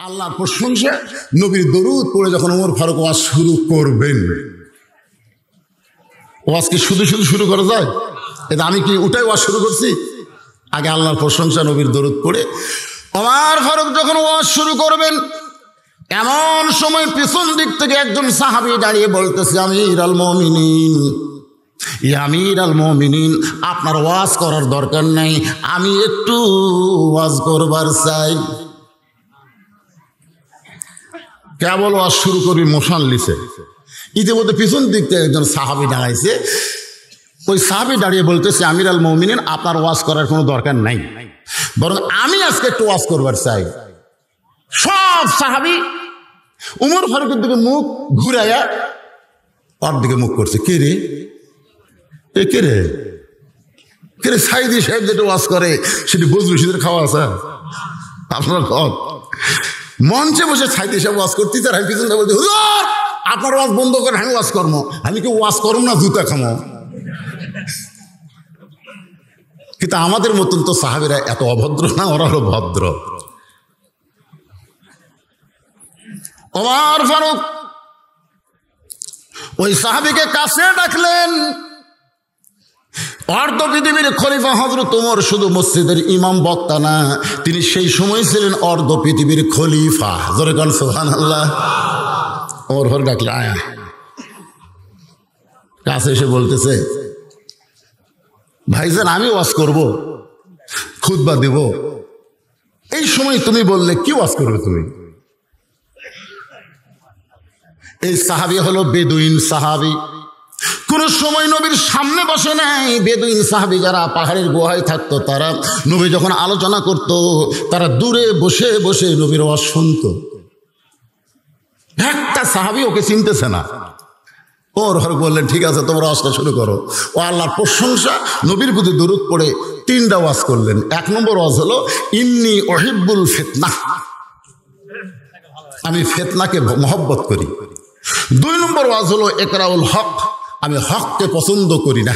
আল্লাহর প্রশংসা, নবীর দরুদ পড়ে যখন ওমর ফারুক ওয়াজ শুরু করবেন, ওয়াজ কি শুধু শুধু শুরু করা যায়? এটা আমি কি ওটাই ওয়াজ শুরু করছি? আগে আল্লাহর প্রশংসা, নবীর দরুদ পড়ে ওমর ফারুক যখন ওয়াজ শুরু করবেন, এমন সময় পিছন দিক থেকে একজন সাহাবী দাঁড়িয়ে বলতেছে, আমিরুল মুমিনিন, আমিরুল মুমিনিন, আপনার ওয়াজ করার দরকার নাই, আমি একটু ওয়াজ করবার চাই। কেবল ওয়াজ শুরু করবি মোশান লিছে, ইতিমধ্যে পিছন দিক থেকে একজন সাহাবী দাঁড়াইছে। ওই সাহাবী দাঁড়িয়ে বলতেছে, আমিরুল মুমিনিন, আপনার ওয়াজ করার কোনো দরকার নাই, বরং আমি আজকে একটু ওয়াজ করবার চাই। সব সাহাবী উমর ফারুকের দিকে মুখ ঘুরাইয়া ওর দিকে মুখ করছে। কে রে, এ কে রে, কে রে? সাইদি সাহেব যেটা ওয়াজ করে সেটি বজলু শীতের খাওয়া আছে আপনার ঘর। মঞ্চে বসে সাইদি সাহেব ওয়াজ করতে, তার আমি পিছনটা বলছি, হুজুর আপনার ওয়াজ বন্ধ করে আমি ওয়াজ করবো। আমি কি ওয়াজ করব না জুতা খামো? কিন্তু আমাদের মতন তো সাহাবীরা এত অভদ্র না, ওরা হলো ভদ্র। ওমর ফারুক ওই সাহাবীকে কাছে ডাকলেন। অর্ধ পৃথিবীর খলিফা হযরত ওমর শুধু মসজিদের ইমাম বক্তা না, তিনি সেই সময় ছিলেন অর্ধ পৃথিবীর খলিফা। জোরে কোন সুবহানাল্লাহ। ওমর ফারুক ডাকলে, আয়া। কাছে এসে বলতেছে, ভাইজান আমি ওয়াজ করব, খুতবা দেব, এই সময় তুমি বললে কি ওয়াজ করবে তুমি? এই সাহাবী হলো বেদুইন সাহাবী, কোন সময় নবীর সামনে বসে নাই। বেদুইন সাহাবী যারা পাহাড়ের গুহায় থাকতো, তারা নবী যখন আলোচনা করত, তারা দূরে বসে বসে নবীর ওয়াজ শুনতো। একটা সাহাবী ওকে চিনতেছে না। ওর হর বললেন, ঠিক আছে তোমরা ওয়াজটা শুরু করো। ও আল্লাহর প্রশংসা, নবীর প্রতি দরুদ পড়ে 3টা ওয়াজ করলেন। 1 নম্বর ওয়াজ হলো ইন্নী উহিব্বুল ফিতনাহ, আমি ফিতনাকে মহব্বত করি। 2 নম্বর ওয়াজ হলো ইকরাউল হক, আমি হককে পছন্দ করি না।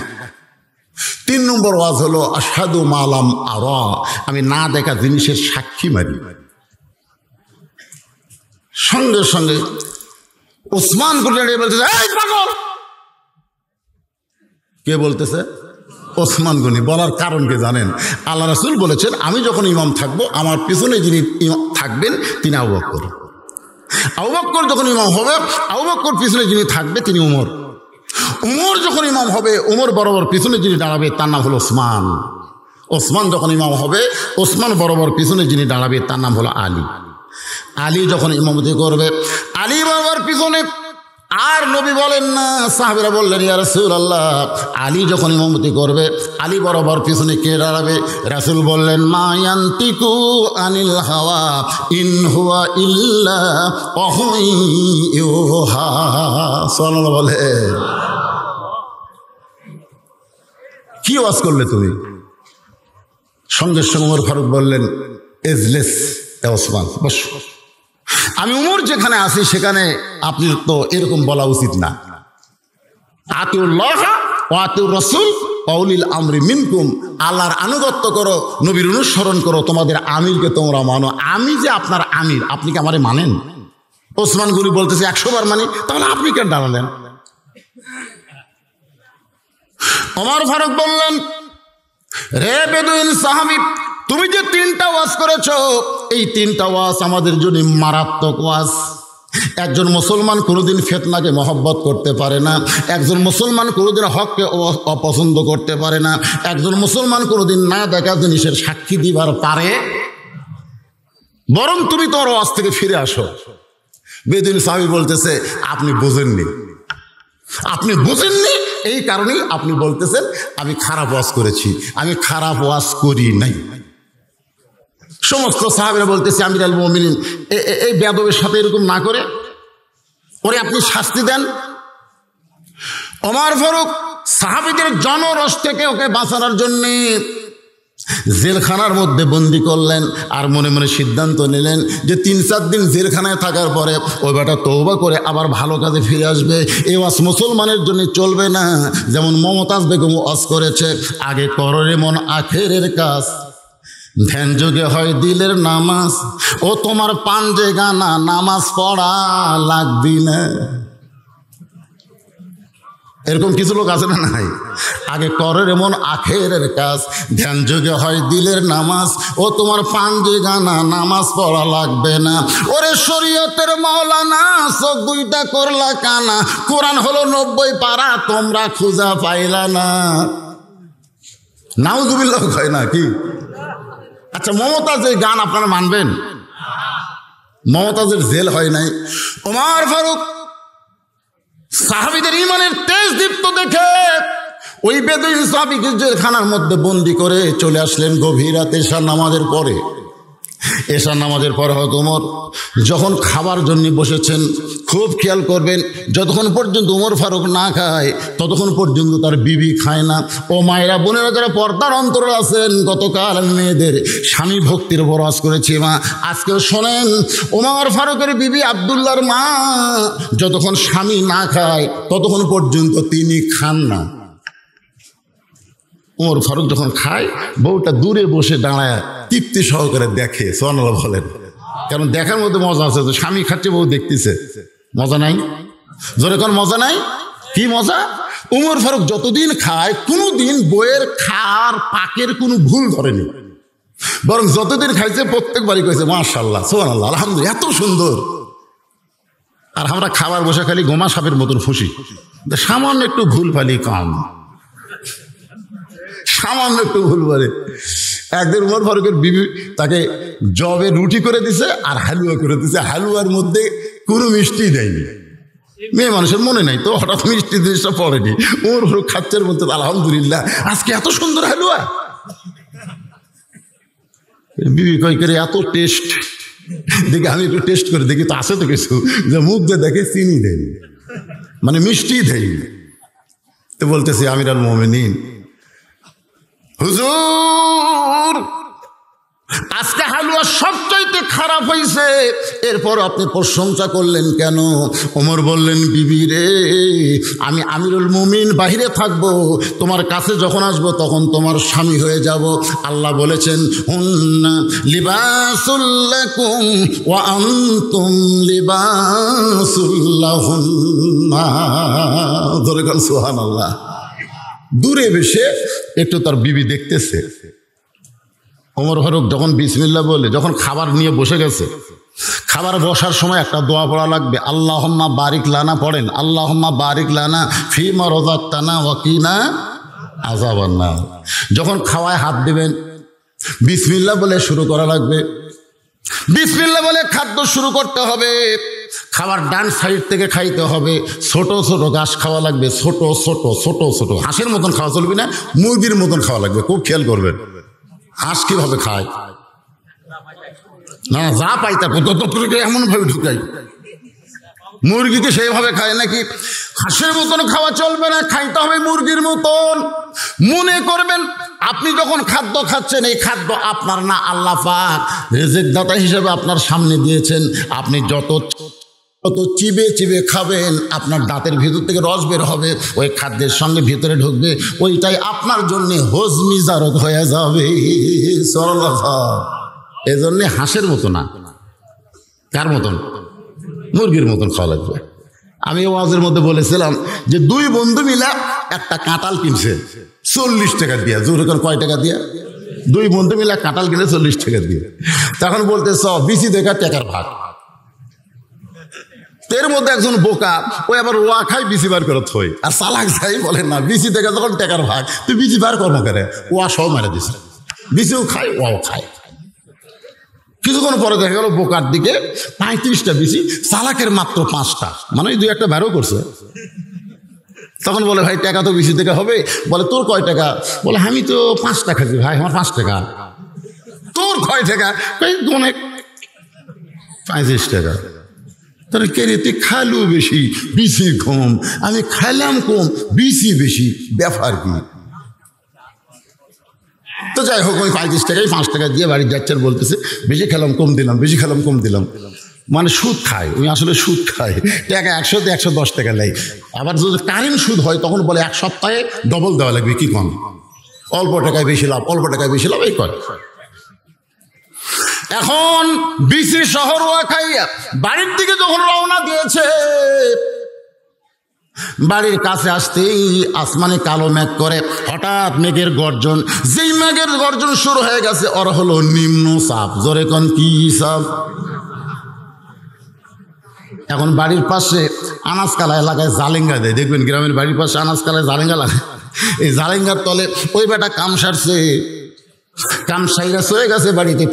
3 নম্বর ওয়াজ হলো আশহাদু মা লাম আরা, আমি না দেখা জিনিসের সাক্ষী মারি। সঙ্গে সঙ্গে ওসমান গনি বলতেছে, এই পাগল! কে বলতেছে? ওসমান গনি। বলার কারণ কি জানেন? আল্লাহ রাসূল বলেছেন, আমি যখন ইমাম থাকবো, আমার পিছনে যিনি ইমাম থাকবেন তিনি আবু বকর। আবু বকর যখন ইমাম হবে, আবু বকর পিছনে যিনি থাকবে তিনি উমর। উমর যখন ইমাম হবে, উমর বরাবর পিছনে যিনি দাঁড়াবে তার নাম হলো ওসমান। ওসমান যখন ইমাম হবে, ওসমান বরাবর পিছনে যিনি দাঁড়াবে তার নাম হলো আলী। আলী যখন ইমামতি করবে, আলী বরাবর পিছনে। আর নবী বলেন না, সাহাবীরা বললেন, ইয়া রাসূলুল্লাহ, আলী যখন ইমামতি করবে, আলী বরাবর পিছনে কে দাঁড়াবে? রাসূল বললেন, মা ইয়ান্তিকু আনিল হাওয়া ইন হুয়া ইল্লা ওয়াহয়ুহা। সাল্লাল্লাহু বলে, কি ওয়াজ করলে তুমি? সঙ্গে সঙ্গে ওমর ফারুক বললেন, এজলিস এ ওসমান, বস। আমি উমর যেখানে আছি সেখানে আপনি তো এরকম বলা উচিত না। আতিউল্লাহ ওয়া আতিউর রাসূল ওয়া উলিল আমরি মিনকুম, আল্লাহর আনুগত্য করো, নবীর অনুসরণ করো, তোমাদের আমিরকে তোমরা মানো। আমি যে আপনার আমির, আপনি কি আমারে মানেন? ওসমান গনি বলতেছে, 100 বার মানি। তাহলে আপনি কেন দাঁড়ালেন? ওমর ফারুক বললেন, রে বেদুইন সাহাবী, তুমি যে 3টা ওয়াজ করেছো, এই 3টা ওয়াজ আমাদের জন্য মারাত্মক ওয়াজ। একজন মুসলমান কোনোদিন ফিতনাকে মহব্বত করতে পারে না, একজন মুসলমান কোনোদিন হককে অপছন্দ করতে পারে না, একজন মুসলমান কোনোদিন না দেখা জিনিসের সাক্ষী দিবার পারে। বরং তুমি তোর ওয়াজ থেকে ফিরে আসো। বেদুইন সাহাবী বলতেছে, আপনি বোঝেননি, আপনি বোঝেননি, এই কারণেই আপনি বলতেছেন আমি খারাপ ওয়াজ করেছি। আমি খারাপ ওয়াজ করি নাই। সমস্ত সাহাবীরা বলতেছে, আমিরুল মুমিনিন, এই বেয়াদবের সাথে এরকম না করে ওরে আপনি শাস্তি দেন। ওমর ফারুক সাহাবীদের জনরস থেকে ওকে বাঁচানোর জন্যে জেলখানার মধ্যে বন্দি করলেন আর মনে মনে সিদ্ধান্ত নিলেন যে 3-4 দিন জেলখানায় থাকার পরে ওই বেটা তওবা করে আবার ভালো কাজে ফিরে আসবে। এই ওয়াজ মুসলমানের জন্য চলবে না। যেমন মমতাজ বেগম ওয়াজ করেছে, আগে করো রে মন আখেরের কাজ, ধ্যান যোগে হয় দিলের নামাজ, ও তোমার পাঞ্জে গানা নামাজ পড়া লাগবি না। এরকম কিছু লোক আছে না নাই? আগে করে এমন আখেরের কাজ, ধ্যান যোগে হয় দিলের নামাজ, ও তোমার পাঞ্জে গানা নামাজ পড়া লাগবে না। ওরে শরীয়তের মাওলানা চোখ দুইটা করলা কানা, কোরআন হলো 90 পারা তোমরা খুঁজা পাইলা না। নাউজুবিল্লাহ হয় না কি? আচ্ছা, মমতাজের গান আপনারা মানবেন? মমতাজের জেল হয় নাই। ওমর ফারুক সাহাবীদের ইমানের তেজ দীপ্ত দেখে ওই বেদুইন সাহাবীকে জেলখানার মধ্যে বন্দি করে চলে আসলেন গভীর রাতে এশার নামাজের পরে। এশার নামাজের পরে হয়তো ওমর যখন খাবার জন্য বসেছেন, খুব খেয়াল করবেন, যতক্ষণ পর্যন্ত ওমর ফারুক না খায় ততক্ষণ পর্যন্ত তার বিবি খায় না। ও মায়েরা বোনেরা যারা পর্দার অন্তরে আছেন, গতকাল আমি মেয়েদের স্বামী ভক্তির উপর ওয়াজ করেছি মা, আজকেও শোনেন, ওমর ফারুকের বিবি আব্দুল্লাহর মা যতক্ষণ স্বামী না খায় ততক্ষণ পর্যন্ত তিনি খান না। ওমর ফারুক যখন খায়, বউটা দূরে বসে দাঁড়ায় তৃপ্তি সহকারে দেখে। সুবহানাল্লাহ বলেন। কারণ দেখার মধ্যে মজা আছে, তো স্বামী খাচ্ছে বউ দেখতেছে, মজা নাই? জোরে কোন মজা নাই? কি মজা? ওমর ফারুক যতদিন খায় কোনোদিন বইয়ের খাওয়ার পাকের কোনো ভুল ধরেনি, বরং যতদিন খাইছে প্রত্যেকবারই কইছে মাশাআল্লাহ, সুবহানাল্লাহ, আলহামদুলিল্লাহ, এত সুন্দর। আর আমরা খাবার বসে খালি গোমা সাপের মতন ফুসি, সামান্য একটু ভুল ফালি কম, সামান্য একটু ভুল পারে। একদিন ওমর ফারুকের বিবি তাকে জবে রুটি করে দিছে আর হালুয়া করে দিছে, হালুয়ার মধ্যে কোনো মিষ্টি দেয়নি। মেয়ে মানুষের মনে নাই তো, হঠাৎ মিষ্টি জিনিসটা পড়েনি। ওমর ফারুক খাচ্ছের মধ্যে আলহামদুলিল্লাহ, আজকে এত সুন্দর হালুয়া। বিবি কই করে এত টেস্ট, দেখি আমি একটু টেস্ট করে দেখি তো আছে তো কিছু, যে মুখ দিয়ে দেখে চিনি দেয়নি, মানে মিষ্টি দেয়নি। তো বলতেছি আমিরুল মুমিনিন, হুজুর আজকে হালুয়া সবচাইতে খারাপ হয়েছে, এরপর আপনি প্রশংসা করলেন কেন? ওমর বললেন, বিবি রে, আমি আমিরুল মুমিন বাহিরে থাকবো, তোমার কাছে যখন আসবো তখন তোমার স্বামী হয়ে যাব। আল্লাহ বলেছেন, হুন্না লিবাসুল লাকুম ওয়া আনতুম লিবাসুল লাহুন্না। ধরে গেল সুবহানাল্লাহ। দূরে বসে একটু তার বিবি দেখতেছে। ওমর ফারুক যখন বিসমিল্লাহ বলে যখন খাবার নিয়ে বসে গেছে, খাবার বসার সময় একটা দোয়া পড়া লাগবে, আল্লাহুম্মা বারিক লানা পড়েন, আল্লাহুম্মা বারিক লানা ফিমা রাযাকতানা ওয়া কিনা আযাবান নার। যখন খাওয়ায় হাত দিবেন বিসমিল্লাহ বলে শুরু করা লাগবে। বিসমিল্লাহ বলে খাদ্য শুরু করতে হবে। খাবার ডান সাইড থেকে খাইতে হবে। ছোট ছোট ঘাস খাওয়া লাগবে, ছোট ছোট ছোট ছোট, হাঁসের মতন খাওয়া চলবে না, মুরগির মতন খাওয়া লাগবে। খুব খেয়াল করবেন। হাঁস কিভাবে খায়? না, যা পাই তা এমন ভাবে ঢুকাই। মুরগিকে সেইভাবে খায় নাকি? হাঁসের মতন খাওয়া চলবে না, খাইতে হবে মুরগির মতন। মনে করবেন আপনি যখন খাদ্য খাচ্ছেন, এই খাদ্য আপনার না, আল্লাহ পাক রিজিক দাতা হিসেবে আপনার সামনে দিয়েছেন। আপনি যত চিবে চিবে খাবেন, আপনার দাঁতের ভিতর থেকে রস বের হবে, ওই খাদ্যের সঙ্গে ভিতরে ঢুকবে, ওইটাই আপনার জন্য হজমি জারক হয়ে যাবে। এজন্য হাঁসের মতো না, কার মতন? মুরগির মতন খাওয়া লাগবে। আমি ওয়াজের মধ্যে বলেছিলাম যে 2 বন্ধু মিলা একটা কাঁঠাল কিনছে 40 টাকা দিয়া। জোর করে কয় টাকা দিয়া? 2 বন্ধু মিলা কাঁঠাল কিনে 40 টাকা দিয়ে। তখন বলতে বিসি দেখা টাকার ভাগ। এর মধ্যে একজন বোকা, ওই আবার ওয়া খাই বিসি বার করে থই, আর চালাক যাই বলেন না, বিসি দেখা যখন টাকার ভাগ, তুই বিসি বার কর্ম করে ওয়া সহ মেরে দিছে। বিসিও খায়, ওয়াও খায়। কিছুক্ষণ পরে দেখা গেল বোকার দিকে 35টা বিসি, চালাকের মাত্র 5টা, মানে 2-1টা বেরও করছে। তখন বলে, ভাই টাকা তো বিসি থেকে হবে। বলে, তোর কয় টাকা? বলে, আমি তো 5 টাকা খাচ্ছি। ভাই আমার 5 টাকা। তোর কয় টাকা? অনেক 35 টাকা। তাহলে কে রে, তুই খালু বেশি বিসি কম, আমি খাইলাম কম বিসি বেশি, ব্যাপার কি? তো যাই হোক ওই 35 টাকায় 5 টাকা দিয়ে বাড়ি যাচ্ছে আর বলতেছে বেশি খেলাম কম দিলাম, বেশি খেলাম কম দিলাম। মানে সুদ খায়, ওই আসলে সুদ খায়, টাকা 100 110 টাকা নেয়। আবার যদি কারেন্ট সুদ হয় তখন বলে 1 সপ্তাহে ডবল দেওয়া লাগবে, কি কম, অল্প টাকায় বেশি লাভ, অল্প টাকায় বেশি লাভ, এই করে। এখন বিসি শহর খাইয়া বাড়ির দিকে যখন রওনা দিয়েছে, বাড়ির কাছে আসতেই আসমানে কালো মেঘ করে, হঠাৎ মেঘের গর্জন, যেই মেঘের গর্জন শুরু হয়ে গেছে ওর হলো নিম্ন চাপ। জোরে কোন কি চাপ? এখন বাড়ির পাশে আনাজকালা এলাকায় জালেঙ্গা দেয়, দেখবেন গ্রামের বাড়ির পাশে আনাজকালায় জালেঙ্গা লাগে। এই জালেঙ্গার তলে ওই বেটা কাম সারছে, কাম সাইরা চলে গেছে বাড়িতে,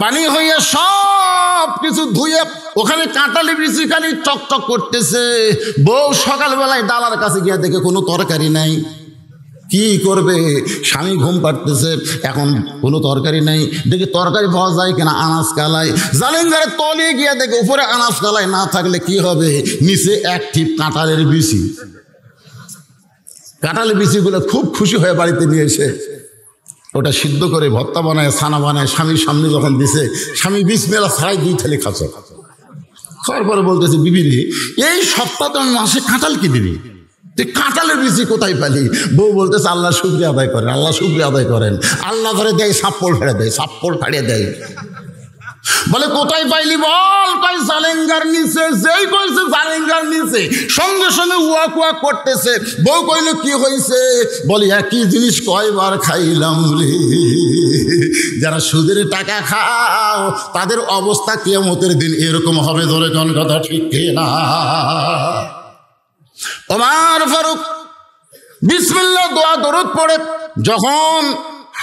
পানি হইয়া সব কিছু ধুয়ে ওখানে কাঁটালি বিচি খালি চকচক করতেছে। বউ সকালবেলায় ডালার কাছে গিয়ে দেখে কোনো তরকারি নাই, কি করবে? স্বামী ঘুম পাড়তেছে, এখন কোনো তরকারি নাই, দেখি তরকারি পাওয়া যায় কিনা আনাজ কালায়। জালেঙ্গারে তলে গিয়ে দেখে উপরে আনাজ কালায় না থাকলে কি হবে, নিচে এক ঠিপ কাঁঠালের বিচি। কাঁঠালের বিচিগুলো খুব খুশি হয়ে বাড়িতে নিয়ে এসে ওটা সিদ্ধ করে ভর্তা বানায়, ছানা বানায়, স্বামীর সামনে যখন দিছে, স্বামী বিসমিল্লাহ ছাড়াই 2 থালি খাচ্ছে। খাওয়ার পরে বলতেছে বিবি রে, এই সপ্তাহ তো মাসে কাঁঠাল কি দিবি, তুই কাঁঠালের বিচি কোথায় পালি? বউ বলতেছে আল্লাহ শুকরিয়া আদায় করেন, আল্লাহ শুকরিয়া আদায় করেন। আল্লাহ ধরে দেয়, সাপ্পড় ফেড়ে দেয়, সাপ্পড় ফাড়িয়ে দেয়। বলে কোথায় পাইলি বল? কই জালেঙ্গার নিচে। যেই কইছে জালেঙ্গার নিচে, সঙ্গে সঙ্গে উয়া কুয়া করতেছে। বউ কইল কি হয়েছে? বলি একই জিনিস কয়বার খাইলাম রে। যারা সুদের টাকা খাও তাদের অবস্থা কিয়ামতের দিন এরকম হবে। ধরে কোন কথা ঠিক না? ওমর ফারুক বিসমিল্লাহ দোয়া দরুদ পড়ে যখন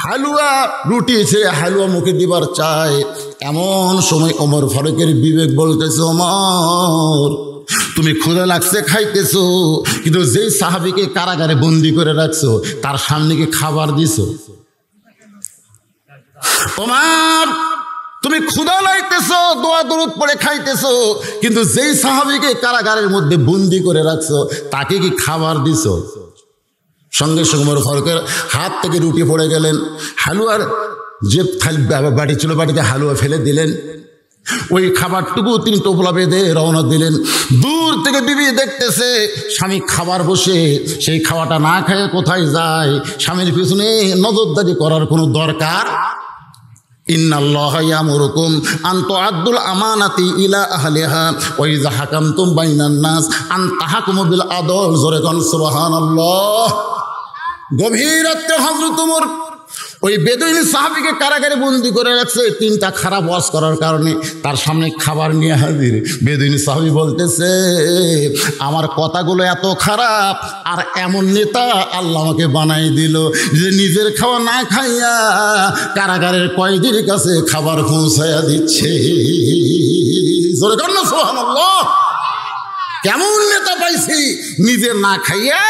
হালুয়া রুটি ছেড়ে হালুয়া মুখে দিবার চায়, এমন সময় ওমর ফারুকের বিবেক বলতেছে, ওমর তুমি ক্ষুধা লাগছে খাইতেছো, কিন্তু যেই সাহাবীকে কারাগারে বন্দি করে রাখছো তার সামনে কি খাবার দিছো? ওমর তুমি ক্ষুধা লাগতেছো, দোয়া দরুদ পড়ে খাইতেছো, কিন্তু যেই সাহাবীকে কারাগারের মধ্যে বন্দি করে রাখছো তাকে কি খাবার দিছো? সঙ্গে সঙ্গে ওমর ফারুকের হাত থেকে রুটি পড়ে গেলেন। হালুয়ার যে বাড়ি ছিল, বাড়িতে হালুয়া ফেলে দিলেন। ওই খাবারটুকু তিনি টোপলা বেঁধে রওনা দিলেন। দূর থেকে বিবি দেখতেছে স্বামী খাবার বসে, সেই খাওয়াটা না খেয়ে কোথায় যায়? স্বামীর পিছনে নজরদারি করার কোনো দরকার। ইন্নাল্লাহা ইয়ামুরুকুম আন তুআদ্দুল আমানাতি ইলা আহলিহা ওয়া ইযা হাকামতুম বাইনান নাস আন তাহকুমু বিল আদল। জোরে কোন সুবহানাল্লাহ। গভীর রাতে হযরত ওমর ওই বেদুইন সাহাবীকে কারাগারে বন্দি করে রাখছে 3টা খারাপ ওয়াজ করার কারণে। তার সামনে খাবার নিয়ে হাজির। বেদুইন সাহাবী বলতেছে, আমার কথাগুলো এত খারাপ, আর এমন নেতা আল্লাহ আমাকে বানাই দিল যে নিজের খাওয়া না খাইয়া কারাগারের কয়েদির কাছে খাবার পৌঁছাইয়া দিচ্ছে। জোরে কর না সুবহানাল্লাহ। কেমন নেতা পাইছি, নিজে না খাইয়া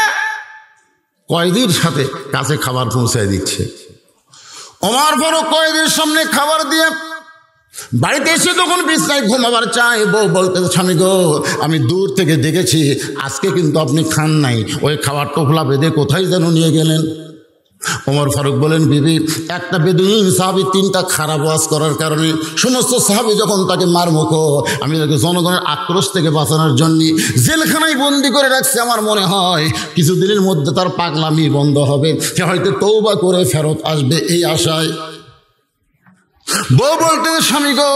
কয়েদির সাথে কাছে খাবার পৌঁছায় দিচ্ছে। ওমর ফারুক কয়েদির সামনে খাবার দিয়ে বাড়িতে এসে যখন বিছানায় ঘুমাবার চাই, বউ বলতে, স্বামী গো আমি দূর থেকে দেখেছি আজকে কিন্তু আপনি খান নাই, ওই খাবার টোপলা বেঁধে কোথায় যেন নিয়ে গেলেন। ওমর ফারুক বলেন, বিবি একটা বেদুইন সাহাবী 3টা খারাপ ওয়াজ করার কারণে সমস্ত সাহাবী যখন তাকে মারমুখো, আমি তাকে জনগণের আক্রোশ থেকে বাঁচানোর জন্য জেলখানায় বন্দি করে রাখছি। আমার মনে হয় কিছুদিনের মধ্যে তার পাগলামি বন্ধ হবে, সে হয়তো তওবা করে ফেরত আসবে, এই আশায়। বউ বলতে, স্বামী গো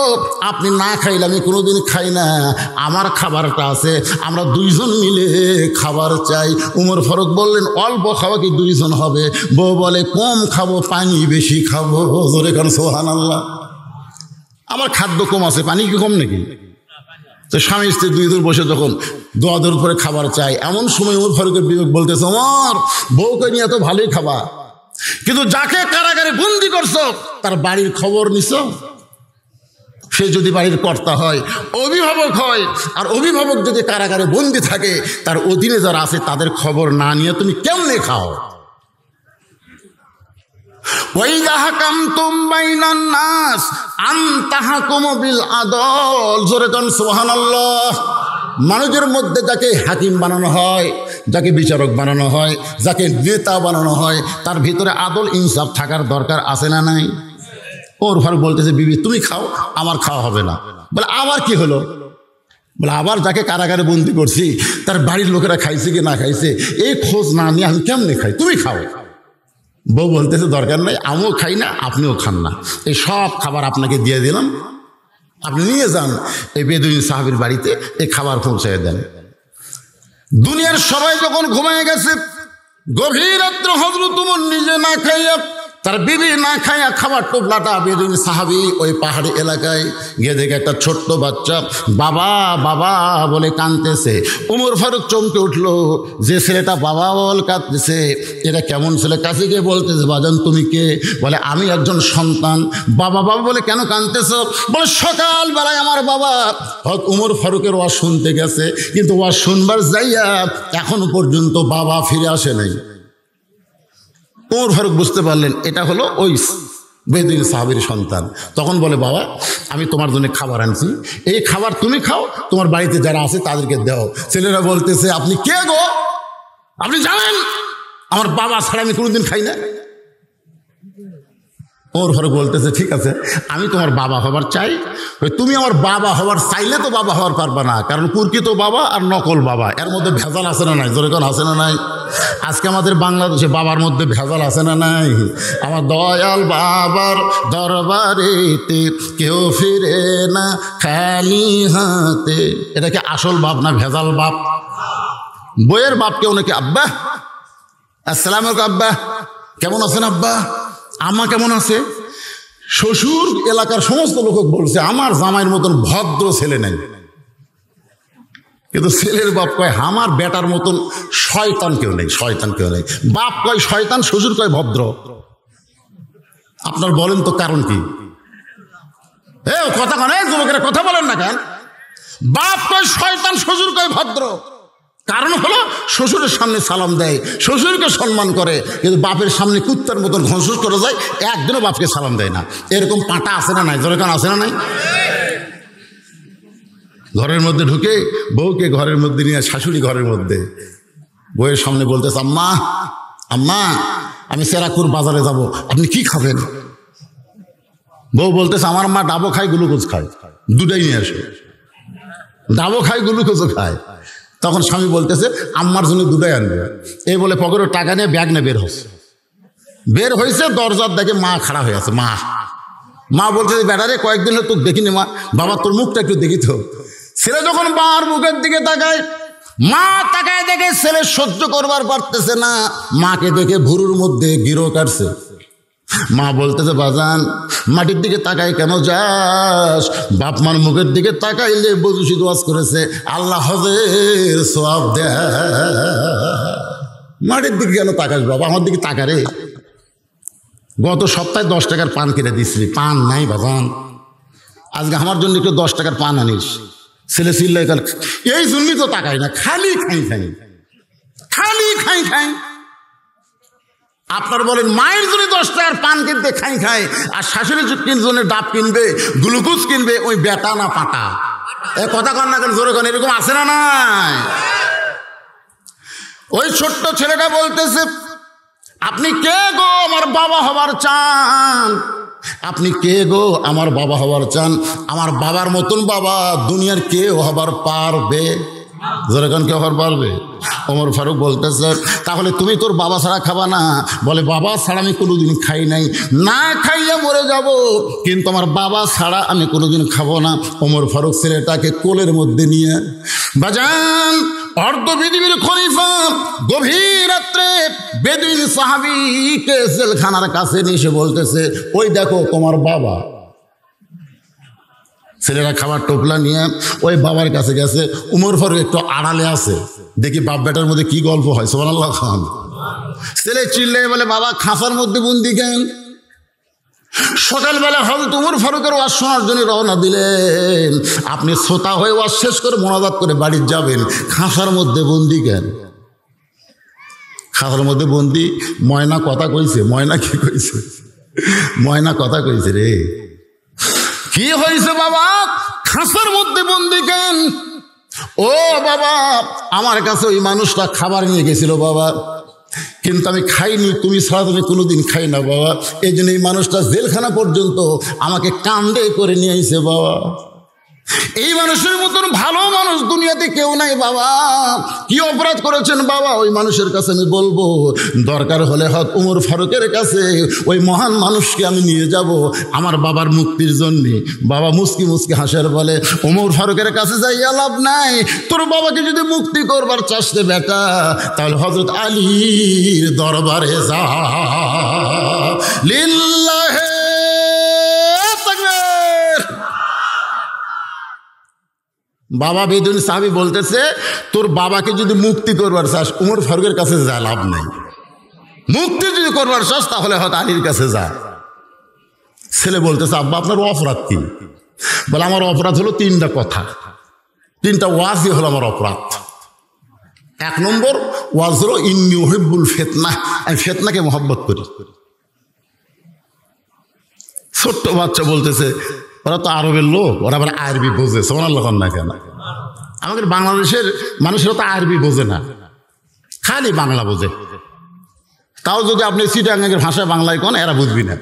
আপনি না খাইলে আমি কোনোদিন খাই না, আমার খাবারটা আছে, আমরা 2 জন মিলে খাবার চাই। ওমর ফারুক বললেন, অল্প খাওয়া কি 2 জন হবে? বউ বলে, কম খাবো, পানি বেশি খাবো। জোরে কারণ সুবহানাল্লাহ। আমার খাদ্য কম আছে, পানি কি কম নাকি? তো স্বামী স্ত্রী 2 জন বসে যখন দোয়া দরুদ করে খাবার চাই, এমন সময় ওমর ফারুকের বিবেক বলতেছে, ওমর বউকে নিয়ে তো ভালোই খাবা, কিন্তু যাকে কারাগারে বন্দি করছো তার বাড়ির খবর নিছো? সে যদি বাড়ির কর্তা হয়, অভিভাবক হয়, আর অভিভাবক যদি কারাগারে বন্দি থাকে, তার অধীনে যারা আছে তাদের খবর না নিয়ে তুমি কেমনে খাও? ওয়া ইযা হাকামতুম বাইনান নাস আন তাহকুমু বিল আদল। জোরে কোন সুবহানাল্লাহ। মানুষের মধ্যে যাকে হাকিম বানানো হয়, যাকে বিচারক বানানো হয়, যাকে নেতা বানানো হয়, তার ভিতরে আদল ইনসাফ থাকার দরকার আছে না নাই? ওমর ফারুক বলতেছে, বিবি তুমি খাও, আমার খাওয়া হবে না। বলে আবার কি হলো? বলে আবার যাকে কারাগারে বন্দি করছি তার বাড়ির লোকেরা খাইছে কি না খাইছে এই খোঁজ না নিয়ে আমি কেমনে খাই, তুমি খাও। বউ বলতেছে দরকার নেই, আমিও খাই না, আপনিও খান না, এই সব খাবার আপনাকে দিয়ে দিলাম, আপনি নিয়ে যান এই বেদুইন সাহাবীর বাড়িতে, এই খাবার পৌঁছে দেন। দুনিয়ার সবাই যখন ঘুমায় গেছে, গভীর রাত্রে হযরত ওমর নিজে না খাইয়া, তার বিবি না খাইয়া খাবার টোপলাটা বেদুইন সাহাবী ওই পাহাড়ি এলাকায় গিয়ে দেখে একটা ছোট্ট বাচ্চা বাবা বাবা বলে কাঁদতেছে। ওমর ফারুক চমকে উঠলো, যে ছেলেটা বাবা বল কাঁদতেছে এটা কেমন ছেলে? কাছে গিয়ে বলতেছে, বাজান তুমি কে? বলে আমি একজন সন্তান। বাবা বাবা বলে কেন কাঁদতেছ? বলে সকালবেলায় আমার বাবা ওমর ফারুকের ওয়াজ শুনতে গেছে, কিন্তু ওয়াজ শুনবার যাইয়া এখনো পর্যন্ত বাবা ফিরে আসে নাই। ওমর ফারুক বুঝতে পারলেন এটা হলো ওই বেদুইন সাহাবীর সন্তান। তখন বলে, বাবা আমি তোমার জন্য খাবার আনছি, এই খাবার তুমি খাও, তোমার বাড়িতে যারা আছে তাদেরকে দাও। ছেলেরা বলতেছে, আপনি কে গো? আপনি জানেন আমার বাবা ছাড়া আমি কোনোদিন খাই না। ওমর ফারুক বলতেছে, ঠিক আছে আমি তোমার বাবা হবার চাই। তুমি আমার বাবা হবার চাইলে তো বাবা হওয়ার পারবা না, কারণ প্রকৃত বাবা আর নকল বাবা এর মধ্যে ভেজাল আছে না নাই? জোরে কোন আছে না নাই? আজকে আমাদের বাংলাদেশে বাবার মধ্যে ভেজাল আছে না নাই? আমার দয়াল বাবার দরবারেতে কেউ ফিরে না খালি হাতে, এটা কি আসল বাপ না ভেজাল বাপ? বইয়ের বাপকে অনেকে আব্বা আসসালামু আলাইকুম, আব্বা কেমন আছেন, আব্বা আম্মা কেমন আছে? শ্বশুর এলাকার সমস্ত লোক বলছে আমার জামাইয়ের মতন ভদ্র ছেলে নেই, কিন্তু ছেলের বাপ কয় আমার বেটার মতন শয়তান কেউ নেই, শয়তান কেউ নেই। বাপ কয় শয়তান, শ্বশুর কয় ভদ্র। আপনার বলেন তো কারণ কি? কথা কন, যুবকেরা কথা বলেন না কেন? বাপ কয় শয়তান, শ্বশুর কয় ভদ্র। কারণ হলো শ্বশুরের সামনে সালাম দেয়, শ্বশুরকে সম্মান করে, কিন্তু বাপের সামনে কুত্তার মতন ঘনসুস করে যায়, একদিনও বাপকে সালাম দেয় না। এরকম পাটা আছে না নাই? জোরে কান আছে না নাই? ঘরের মধ্যে ঢুকে বউকে ঘরের মধ্যে নিয়ে, শাশুড়ি ঘরের মধ্যে বউয়ের সামনে বলতেছে, আম্মা আম্মা আমি সেরাকুর বাজারে যাব, আপনি কি খাবেন? বউ বলতেছে, আমার মা ডাবো খায় গ্লুকোজ খায়, দুটাই নিয়ে আসে, ডাবো খায় গ্লুকোজও খায়। তখন স্বামী বলতেছে, আম্মার জন্য দুটাই আনবে। এই বলে পকেটের টাকা নিয়ে ব্যাগ নিয়ে বের হয়েছে, দরজার দেখে মা খাড়া হয়ে আছে। মা বলতেছে, বেটারে কয়েকদিন হলো তোকে দেখিনি মা, বাবা তোর মুখটা একটু দেখি তো। ছেলে যখন মার মুখের দিকে তাকায়, মা তাকায় দেখে ছেলে সহ্য করবার পারতেছে না, মাকে দেখে ভুরুর মধ্যে গিরো কাটছে। মা বলতেছে, বাজান মাটির দিকে তাকাই কেন যাস? বাপ মার মুখের দিকে তাকাইলে বজুসি দোয়াজ করেছে আল্লাহ হজের সওয়াব দেয়। মাটির দিকে কেন তাকাস বাবা? আমার দিকে তাকারে। গত সপ্তাহে 10 টাকার পান কিনে দিচ্ছিলি, পান নাই বাজান, আজকে আমার জন্য একটু 10 টাকার পান আনিস। ছেলে চিল্লাই কাল, এই জন্যই তো তাকাই না, খালি খাই খাই, খালি খাই খাই। আপনার বলেন মায়ের জন্য 10 টাকার পান কিনতে খাই খাই, আর শাশুড়ির জন্য ডাব কিনবে, গ্লুকোজ কিনবে, ওই বেটা না পাটা? এ কথা কন না কেন? জোরে কন। এরকম আছে না নাই? ওই ছোট্ট ছেলেটা বলতেছে, আপনি কে গো আমার বাবা হবার চান? আপনি কে গো আমার বাবা হবার চান? আমার বাবার মতন বাবা দুনিয়ার কেউ হবার পারবে? যেরকম কেউ হবার পারবে? ওমর ফারুক বলতেছে, তাহলে তুমি তোর বাবা ছাড়া খাবা না? বলে, বাবা ছাড়া আমি কোনোদিন খাই নাই, না খাইয়া মরে যাব, কিন্তু আমার বাবা ছাড়া আমি কোনোদিন খাবো না। ওমর ফারুক ছেলেটাকে কোলের মধ্যে নিয়ে, বাজান অর্ধ পৃথিবীর খলিফা গভীর রাত্রে বেদুইন সাহাবীকে জেলখানার কাছে নিয়ে এসে বলতেছে, ওই দেখো তোমার বাবা। ছেলেরা খাবার টোপলা নিয়ে ওই বাবার কাছে গেছে। উমর ফারুক একটু আড়ালে আছে, দেখি বাপ বেটার মধ্যে কি গল্প হয়। সুবহানাল্লাহ খান। ছেলে চিল্লাই বলে, বাবা খাঁচার মধ্যে বন্দি কেন? সকালবেলা হযরত উমর ফারুকের ওয়াজ শোনার জন্য রওনা দিলেন। আপনি শ্রোতা হয়ে ওয়াজ শেষ করে মোনাজাত করে বাড়ি যাবেন, খাঁচার মধ্যে বন্দি কেন? খাঁচার মধ্যে বন্দি। ময়না কথা কইছে। ময়না কি কইছে? ময়না কথা কইছে, রে কি হয়েছে বাবা, খাঁচার মধ্যে বন্দি কেন? ও বাবা, আমার কাছে ওই মানুষটা খাবার নিয়ে গেছিল বাবা, কিন্তু আমি খাইনি, তুমি ছাড়া তুমি কোনোদিন খাই না বাবা। এই জন্য এই মানুষটা জেলখানা পর্যন্ত আমাকে কান্দে করে নিয়ে আইছে বাবা। এই মানুষের মতন ভালো মানুষ দুনিয়াতে কেউ নাই বাবা। কি অপরাধ করেছেন বাবা, ওই মানুষের কাছে আমি বলবো, দরকার হলে হয়তো ওমর ফারুকের কাছে ওই মহান মানুষকে আমি নিয়ে যাব আমার বাবার মুক্তির জন্যে। বাবা মুস্কি মুস্কি হাসের বলে, ওমর ফারুকের কাছে যাইয়া লাভ নাই, তোর বাবাকে যদি মুক্তি করবার চাষতে বেটা, তাহলে হযরত আলীর দরবারে যা। লিল্লাহে তাকবীর। বাবা বেদুইন সাহাবী বলতেছে, তোর বাবাকে যদি মুক্তি করবার চাস ওমর ফারুকের কাছে যা, লাভ নেই। মুক্তি যদি করবার চাস তাহলে হয়তো আলীর কাছে যা। ছেলে বলতেছে, আব্বা আপনার অপরাধ কি? বলে, আমার অপরাধ হলো তিনটা কথা, তিনটা ওয়াজই হলো আমার অপরাধ। এক নম্বর ওয়াজ হলো ইন্নী উহিব্বুল ফিতনা, আমি ফিতনাকে মহব্বত করি। ছোট্ট বাচ্চা বলতেছে, ওরা তো আরবের লোক, ওরা আবার আরবি বোঝে, সুবহানাল্লাহ না কেন? আমাদের বাংলাদেশের মানুষেরা তো আরবি বোঝে না, খালি বাংলা বোঝে। তাও যদি আপনি চিটাগাঙ্গের ভাষায় বাংলায় কোন, এরা বুঝবি না।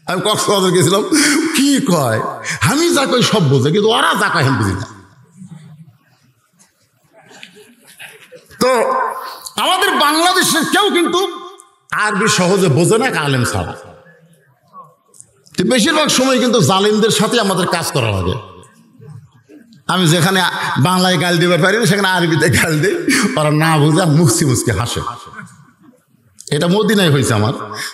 আমি কক্সবাজার গেছিলাম, কি কয়, আমি যা কই সব বোঝে, কিন্তু ওরা যা কয় আমি বুঝি না। তো আমাদের বাংলাদেশের কেউ কিন্তু আরবি সহজে বোঝে না, আলেম ছাড়া। বেশিরভাগ সময় কিন্তু জালিমদের সাথে আমাদের কাজ করা লাগে। আমি যেখানে বাংলায় গাল দিতে পারি না, সেখানে আরবিতে গাল দিই, ওরা না বুঝে মুসকি মুসকি হাসে। এটা মদিনায় হয়েছে আমার,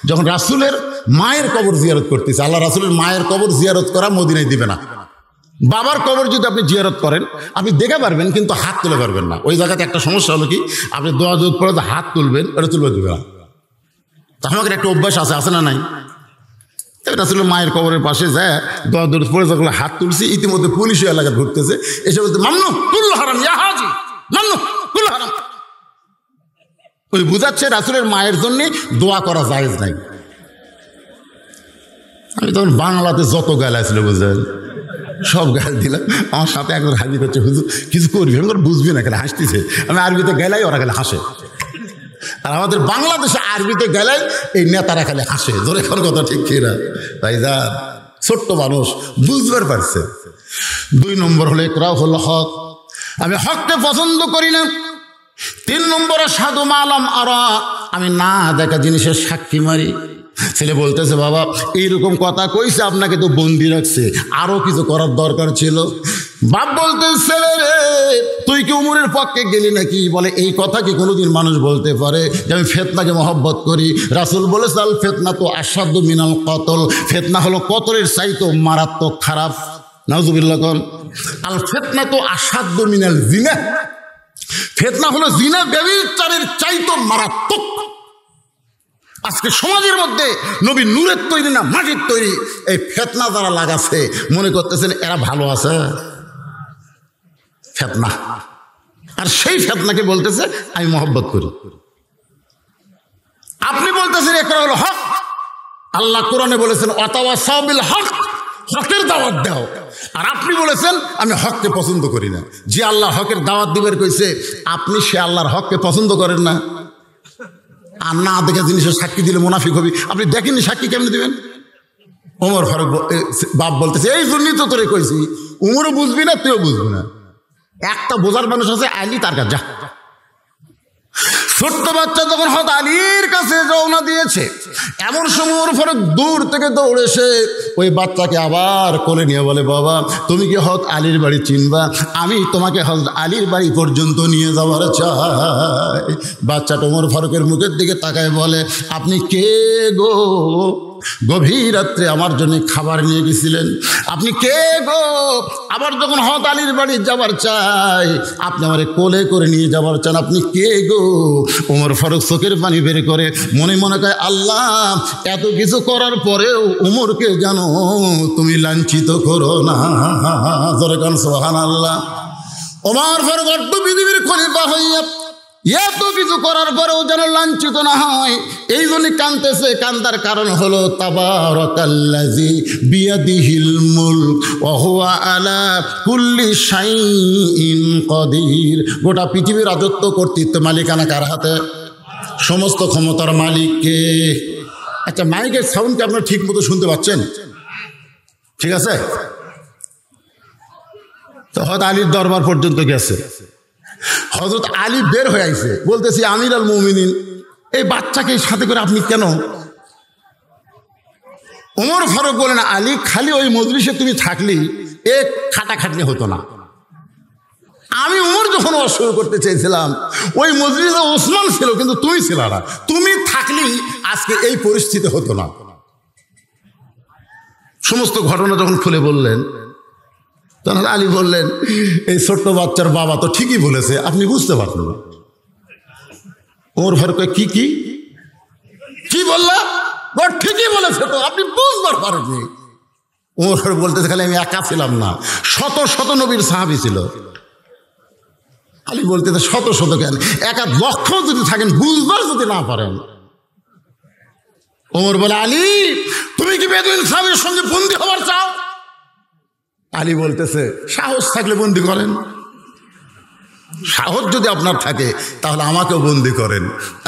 যখন রাসূলের মায়ের কবর জিয়ারত করতেছে। আল্লাহ রাসূলের মায়ের কবর জিয়ারত করা মদিনায় দিবে না। বাবার কবর যদি আপনি জিয়ারত করেন, আপনি দেখে পারবেন, কিন্তু হাত তুলে পারবেন না। ওই জায়গাতে একটা সমস্যা হলো কি, আপনি দোয়া দুধ পরে হাত তুলবেন, ওটা তুলবে দেবে না। তো আমাদের একটা অভ্যাস আছে না নাই? রাসূলের মায়ের কবরের পাশে যায় দোয়া দুধ পরে যখন হাত তুলছি, ইতিমধ্যে পুলিশ এলাকা ঘুরতেছে, এসে বলতে, মামনু কুল্লু হারাম ইয়া হাজি, মামনু কুল্লু হারাম। ওই বুঝাচ্ছে রাসূলের মায়ের জন্য দোয়া করা জায়েজ নাই। আমি তখন বাংলাতে যত গাল আসছিল বুঝলেন, সব গাল দিলাম। আমার সাথে একবার হাজি করছে, হুজুর কিছু করবি, আমি বুঝবি না, কেন হাসতেছে। আমি আরবিতে গেলাই, ওরা গেলে হাসে। আর আমাদের বাংলাদেশে আরবিতে গেলাই এই নেতারা খালি হাসে। জোরে কোন কথা ঠিক কিনা? তাই যা ছোট্ট মানুষ বুঝবার পারছে। 2 নম্বর হলো ইকরাহ হল হক, আমি হককে পছন্দ করি না। 3 নম্বরে সাধু মালাম আরা, আমি না দেখা জিনিসের সাক্ষী মারি। ছেলে বলতেছে, বাবা এইরকম কথা কইছে, আপনাকে তো বন্দি রাখছে, আরো কিছু করার দরকার ছিল। বাপ বলতেছে, ছেলে রে তুই কি উমরের পক্ষে গেলি নাকি? বলে, এই কথা কি কোনোদিন মানুষ বলতে পারে যে আমি ফিতনাকে মহব্বত করি? রাসূল বলেছে, আল ফিতনা তো আসাদ্দু মিনাল কতল, ফিতনা হলো কতলের চাইতো মারাত্মক খারাপ। নাউজুবিল্লাহ কোন। আল ফিতনা তো আসাদ্দু মিনাল জিনা, ফিতনা হলো জিনা ব্যভিচারের চাইতো মারাত্মক। আজকে সমাজের মধ্যে নবী নূরের তৈরি না মাটির তৈরি, এই ফিতনা যারা লাগাচ্ছে মনে করতেছেন এরা ভালো আছে। ফিতনা, আর সেই ফিতনাকে বলতেছে আমি মহব্বত করি। আপনি বলতেছেন একটা হলো হক, আল্লাহ কোরআনে বলেছেন ওয়াতাওয়াসাউ বিল হক, হকের দাওয়াত দাও। আর আপনি বলেছেন আমি হককে পছন্দ করি না। যে আল্লাহ হকের দাওয়াত দিবার কইছে, আপনি সে আল্লাহর হককে পছন্দ করেন না। আর না দেখে জিনিসের সাক্ষী দিলে মুনাফিক হবি। আপনি দেখেননি সাক্ষী কেমনে দিবেন? ওমর ফারুক বাপ বলতেছে, এই জন্যই তো তোরে কইছি, উমরও বুঝবি না, তুইও বুঝবি না। একটা বোঝার মানুষ আছে, আলী তার কাছে যা। ছোট্ট বাচ্চা যখন হয়ত আলীর কাছে রওনা দিয়েছে, এমন সময় ওমর ফারুক দূর থেকে দৌড়েছে ওই বাচ্চাকে আবার কোলে নিয়ে বলে, বাবা তুমি কি হয়ত আলীর বাড়ি চিনবা? আমি তোমাকে হয়ত আলীর বাড়ি পর্যন্ত নিয়ে যাওয়ার চাই। বাচ্চাটা ওমর ফারুকের মুখের দিকে তাকায় বলে, আপনি কে গো? গভীর রাত্রে আমার জন্য খাবার নিয়ে গেছিলেন। আপনি কে গো? আবার যখন হয়ত আলীর বাড়ি যাবার চাই, আপনি আমার কোলে করে নিয়ে যাবার চান, আপনি কে গো? ওমর ফারুক চোখের পানি বের করে মনে মনে কয়, আল্লাহ এত কিছু করার পরেও উমরকে জানো তুমি লাঞ্ছিত করো না। জোরে কান সুবহানাল্লাহ। ওমর ফারুক অর্ধ পৃথিবীর খলিফা হইয়া এত কিছু করার পরেও যেন লাঞ্ছিত না হয়, এই জন্য কাঁদতেছে। কান্দার কারণ হলো তাবারাকাল্লাযী বিয়াদিহিল মুলক ওয়া হুয়া আলা কুল্লি শাইইন কাদির। গোটা পৃথিবীর রাজত্ব কর্তৃত্ব মালিকানা কার হাতে? সমস্ত ক্ষমতার মালিককে। আচ্ছা, মাইকের সাউন্ড কি আপনারা ঠিক মতো শুনতে পাচ্ছেন? ঠিক আছে? তো হযরত আলীর দরবার পর্যন্ত গেছে। হযরত আলী বের হয়ে আইছে, বলতেছি আমির আল মুমিনিন, এই বাচ্চাকে সাথে করে আপনি কেন? ওমর ফারুক বলেন, আলী, খালি ওই মজলিসে তুমি থাকলি এক খাটাখাটনি হতো না। আমি ওমর যখন শুরু করতে চেয়েছিলাম, ওই মজলিসে ওসমান ছিল, কিন্তু তুমি ছিল না। তুমি থাকলি আজকে এই পরিস্থিতি হতো না। সমস্ত ঘটনা যখন খুলে বললেন, তখন আলী বললেন, এই ছোট্ট বাচ্চার বাবা তো ঠিকই বলেছে, আপনি বুঝতে পারতেন না। ওমর ফারুক কি কি কি বললা? ঠিকই বলেছে তো, আপনি বুঝবার পারেননি। ওমর ফারুক বলতেছে, খালি আমি একা ছিলাম না, শত শত নবীর সাহাবী ছিল। আলী বলতেছে, শত শত কেন, একা লক্ষ যদি থাকেন, বুঝবার যদি না পারেন। ওমর বলে, আলী, তুমি কি বেদুইন সাহাবীর সঙ্গে বন্দী হবার চাও? আলী বলতেছে, সাহস থাকলে বন্দী করেন। সাহস যদি আপনার থাকে তাহলে আমাকেও বন্দী করেন।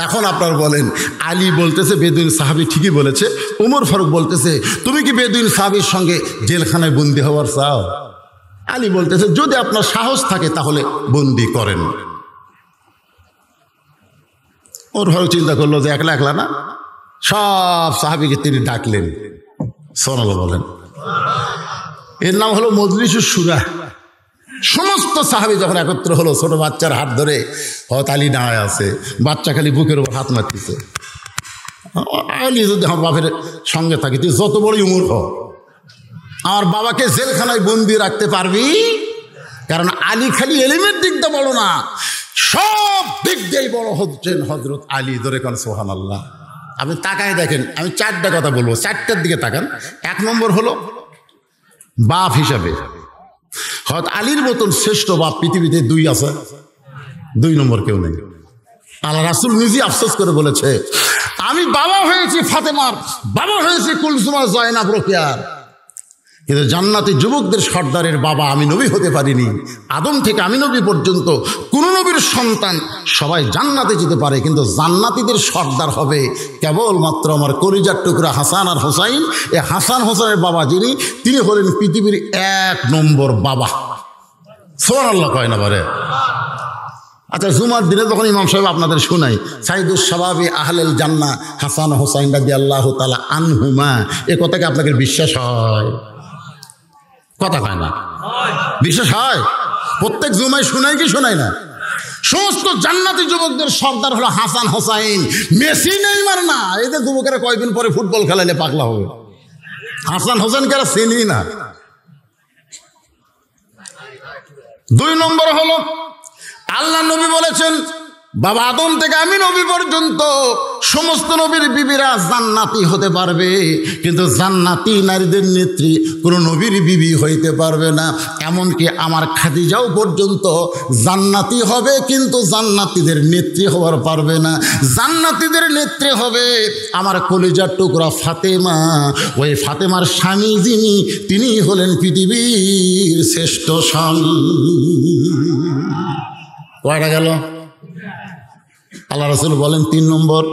এখন আপনার বলেন, আলী বলতেছে বেদুইন সাহাবী ঠিকই বলেছে। ওমর ফারুক বলতেছে, তুমি কি বেদুইন সাহাবীর সঙ্গে জেলখানায় বন্দী হওয়ার চাও? আলী বলতেছে, যদি আপনার সাহস থাকে তাহলে বন্দী করেন। ওমর ফারুক চিন্তা করলো যে একলা একলা না, সব সাহাবীকে তিনি ডাকলেন। সুবহানাল্লাহ বলেন। এর নাম হলো মজলিসুস শুরা। সমস্ত সাহাবী যখন একত্র হলো, ছোট বাচ্চার হাত ধরে হযরত আলী দাঁড়ায় আছে, বাচ্চা খালি বুকের উপর হাত মারতেছে। আলী যদি আমার বাপের সঙ্গে থাকি, তুই যত বড়ই উমর হ, আমার বাবাকে জেলখানায় বন্দি রাখতে পারবি? কারণ আলী খালি এলিমের দিকটা বড় না, সব দিক দিয়েই বড় হচ্ছেন হযরত আলী। ধরে কোন সুবহানাল্লাহ। আপনি তাকায় দেখেন, আমি চারটা কথা বলবো, চারটার দিকে তাকান। এক নম্বর হলো বাপ হিসাবে হযরত আলীর মতন শ্রেষ্ঠ বাপ পৃথিবীতে দুই আছে, দুই নম্বর কেউ নেই। আল্লাহ রাসূল নিজে আফসোস করে বলেছে, আমি বাবা হয়েছি ফাতেমার, বাবা হয়েছি কুলসুমার, জয়নাব, রোকেয়ার, কিন্তু জান্নাতি যুবকদের সর্দারের বাবা আমি নবী হতে পারিনি। আদম থেকে আমি নবী পর্যন্ত কোন নবীর সন্তান সবাই জান্নাতে যেতে পারে, কিন্তু জান্নাতীদের সর্দার হবে কেবলমাত্র আমার কলিজার টুকরা হাসান আর হোসাইন। এই হাসান হোসেনের বাবা যিনি, তিনি হলেন পৃথিবীর এক নম্বর বাবা। সুবহানাল্লাহ কয় না পারে? আচ্ছা, জুমার দিনে যখন ইমাম সাহেব আপনাদের শোনাই, সাইদুস শাবাবি আহলেল জান্নাহ হাসান হোসাইন রাদিয়াল্লাহু তাআলা আনহুমা, এ কথাকে আপনাকে বিশ্বাস হয়? কথা কয় না, বিশ্বাস হয়? প্রত্যেক জুমায় শোনাই কি শোনাই না? সমস্ত জান্নাতি যুবকদের সর্দার হলো হাসান হোসাইন। মেসি নেইমার না, এদের যুবকেরা কয়েকদিন পরে ফুটবল খেলাইলে পাগলা হবে। হাসান হোসেনকে আর চিনি না। দুই নম্বর হলো আল্লাহ নবী বলেছেন, বাবা আদম থেকে আমি নবী পর্যন্ত সমস্ত নবীর বিবিরা জান্নাতি হতে পারবে, কিন্তু জান্নাতি নারীদের নেত্রী কোনো নবীর বিবি হইতে পারবে না। এমনকি আমার খাদিজাও পর্যন্ত জান্নাতি হবে, কিন্তু জান্নাতীদের নেত্রী হওয়ার পারবে না। জান্নাতীদের নেত্রী হবে আমার কলিজার টুকরা ফাতেমা। ওই ফাতেমার স্বামী যিনি, তিনি হলেন পৃথিবীর শ্রেষ্ঠ স্বামী। কয়টা গেল? আল্লাহ রাসূল বলেন তিন নম্বর,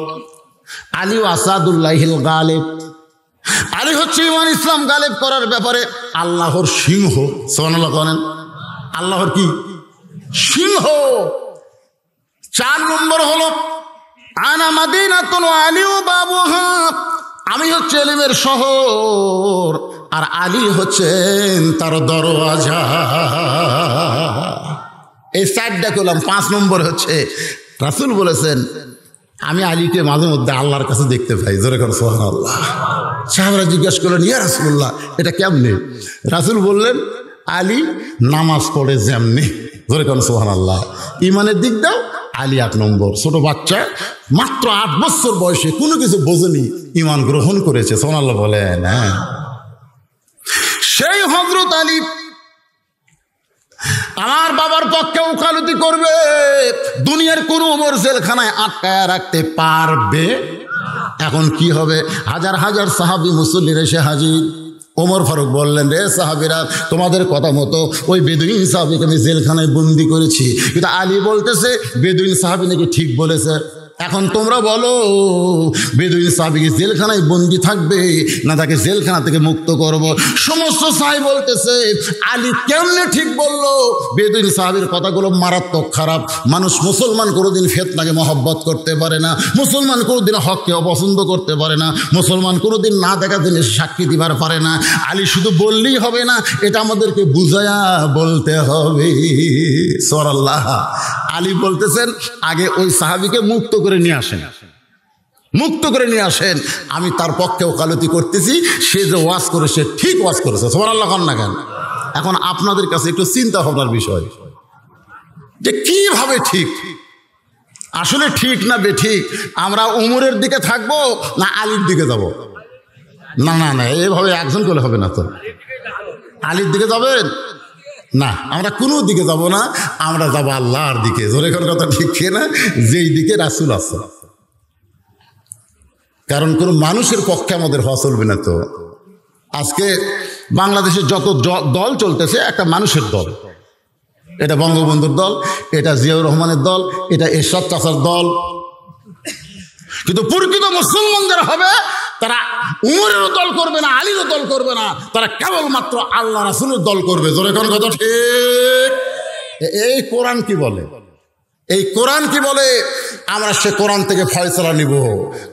আলী আসাদুল্লাহিল গালিব। আলী হচ্ছে ঈমান ইসলাম গালিব করার ব্যাপারে আল্লাহর সিংহ। সুবহানাল্লাহ বলেন। আল্লাহর কি সিংহ। চার নম্বর হলো আনা মাদিনাতুন আলিউ বাবুহা, আমি হচ্ছে এলিমের শহর আর আলী হচ্ছেন তার দরওয়াজা। এই চারটা করলাম। পাঁচ নম্বর হচ্ছে রাসূল বলেছেন, আমি আলীকে মাঝে মধ্যে আল্লাহর কাছে দেখতে পাই। জোরে করে সুবহানাল্লাহ। সাহাবারা জিজ্ঞেস করলেন, ইয়া রাসূলুল্লাহ, এটা কেমনে? রাসূল বললেন, আলী নামাজ পড়ে যেমনি। জোরে করে সুবহানাল্লাহ। ইমানের দিক দাও, আলী 8 নম্বর। ছোট বাচ্চা মাত্র 8 বছর বয়সে কোনো কিছু বোঝেনি, ইমান গ্রহণ করেছে। সুবহানাল্লাহ বলেন। হ্যাঁ, সেই হযরত আলী আমার বাবার পক্ষে ওকালতি করবে, দুনিয়ার কোনো ওমর জেলখানায় আটকায় রাখতে পারবে। এখন কি হবে? হাজার হাজার সাহাবী মুসল্লির এসে হাজির। ওমর ফারুক বললেন, রে সাহাবীরা, তোমাদের কথা মতো ওই বেদুইন সাহাবীকে আমি জেলখানায় বন্দি করেছি, কিন্তু আলী বলতেছে বেদুইন সাহাবী নাকি ঠিক বলেছে। এখন তোমরা বলো, বেদুইন সাহাবীকে জেলখানায় বন্দি থাকবে না তাকে জেলখানা থেকে মুক্ত করব? সমস্ত সাহাবী বলতেছে আলী কেমনে ঠিক বললো? বেদুইন সাহাবীর কথাগুলো মারাত্মক খারাপ। মানুষ মুসলমান কোনোদিন ফিতনাকে মহব্বত করতে পারে না, মুসলমান কোনোদিন হককে অপছন্দ করতে পারে না, মুসলমান কোনোদিন না দেখা জিনিস সাক্ষী দিবার পারে না। আলী শুধু বললেই হবে না, এটা আমাদেরকে বুঝায়া বলতে হবে। সুবহানাল্লাহ। আলী বলতেছেন আগে ওই সাহাবীকে মুক্ত করে নিয়ে আসেন, মুক্ত করে নিয়ে আসেন, আমি তার পক্ষে ওকালতি করতেছি, সে যে ওয়াজ করে সে ঠিক ওয়াজ করেছে। সুবহানাল্লাহ কন না কেন? এখন আপনাদের কাছে একটু চিন্তা ভাবনার বিষয় যে কিভাবে ঠিক, আসলে ঠিক না বেঠিক, আমরা উমরের দিকে থাকবো না আলীর দিকে যাব? না না না, এইভাবে একজন করলে হবে না। তো আলীর দিকে যাবেন না, আমরা কোনো দিকে যাব না, আমরা যাব আল্লাহর দিকে। জোরে কোন কথা ঠিক না? যেই দিকে রাসূল আছে। কারণ কোনো মানুষের পক্ষে আমাদের হওয়া চলবে না। তো আজকে বাংলাদেশের যত দল চলতেছে একটা মানুষের দল, এটা বঙ্গবন্ধুর দল, এটা জিয়াউর রহমানের দল, এটা এরশাদ চাচার দল। কিন্তু প্রকৃত মুসলমান যারা হবে তারা উমরেরও দল করবে না, আলীরও দল করবে না, তারা কেবলমাত্র আল্লাহ রাসূলের দল করবে। জোরে কোন কথা ঠিক? এই কোরআন কি বলে? এই কোরআন কি বলে? আমরা সে কোরআন থেকে ফয়সালা নিব।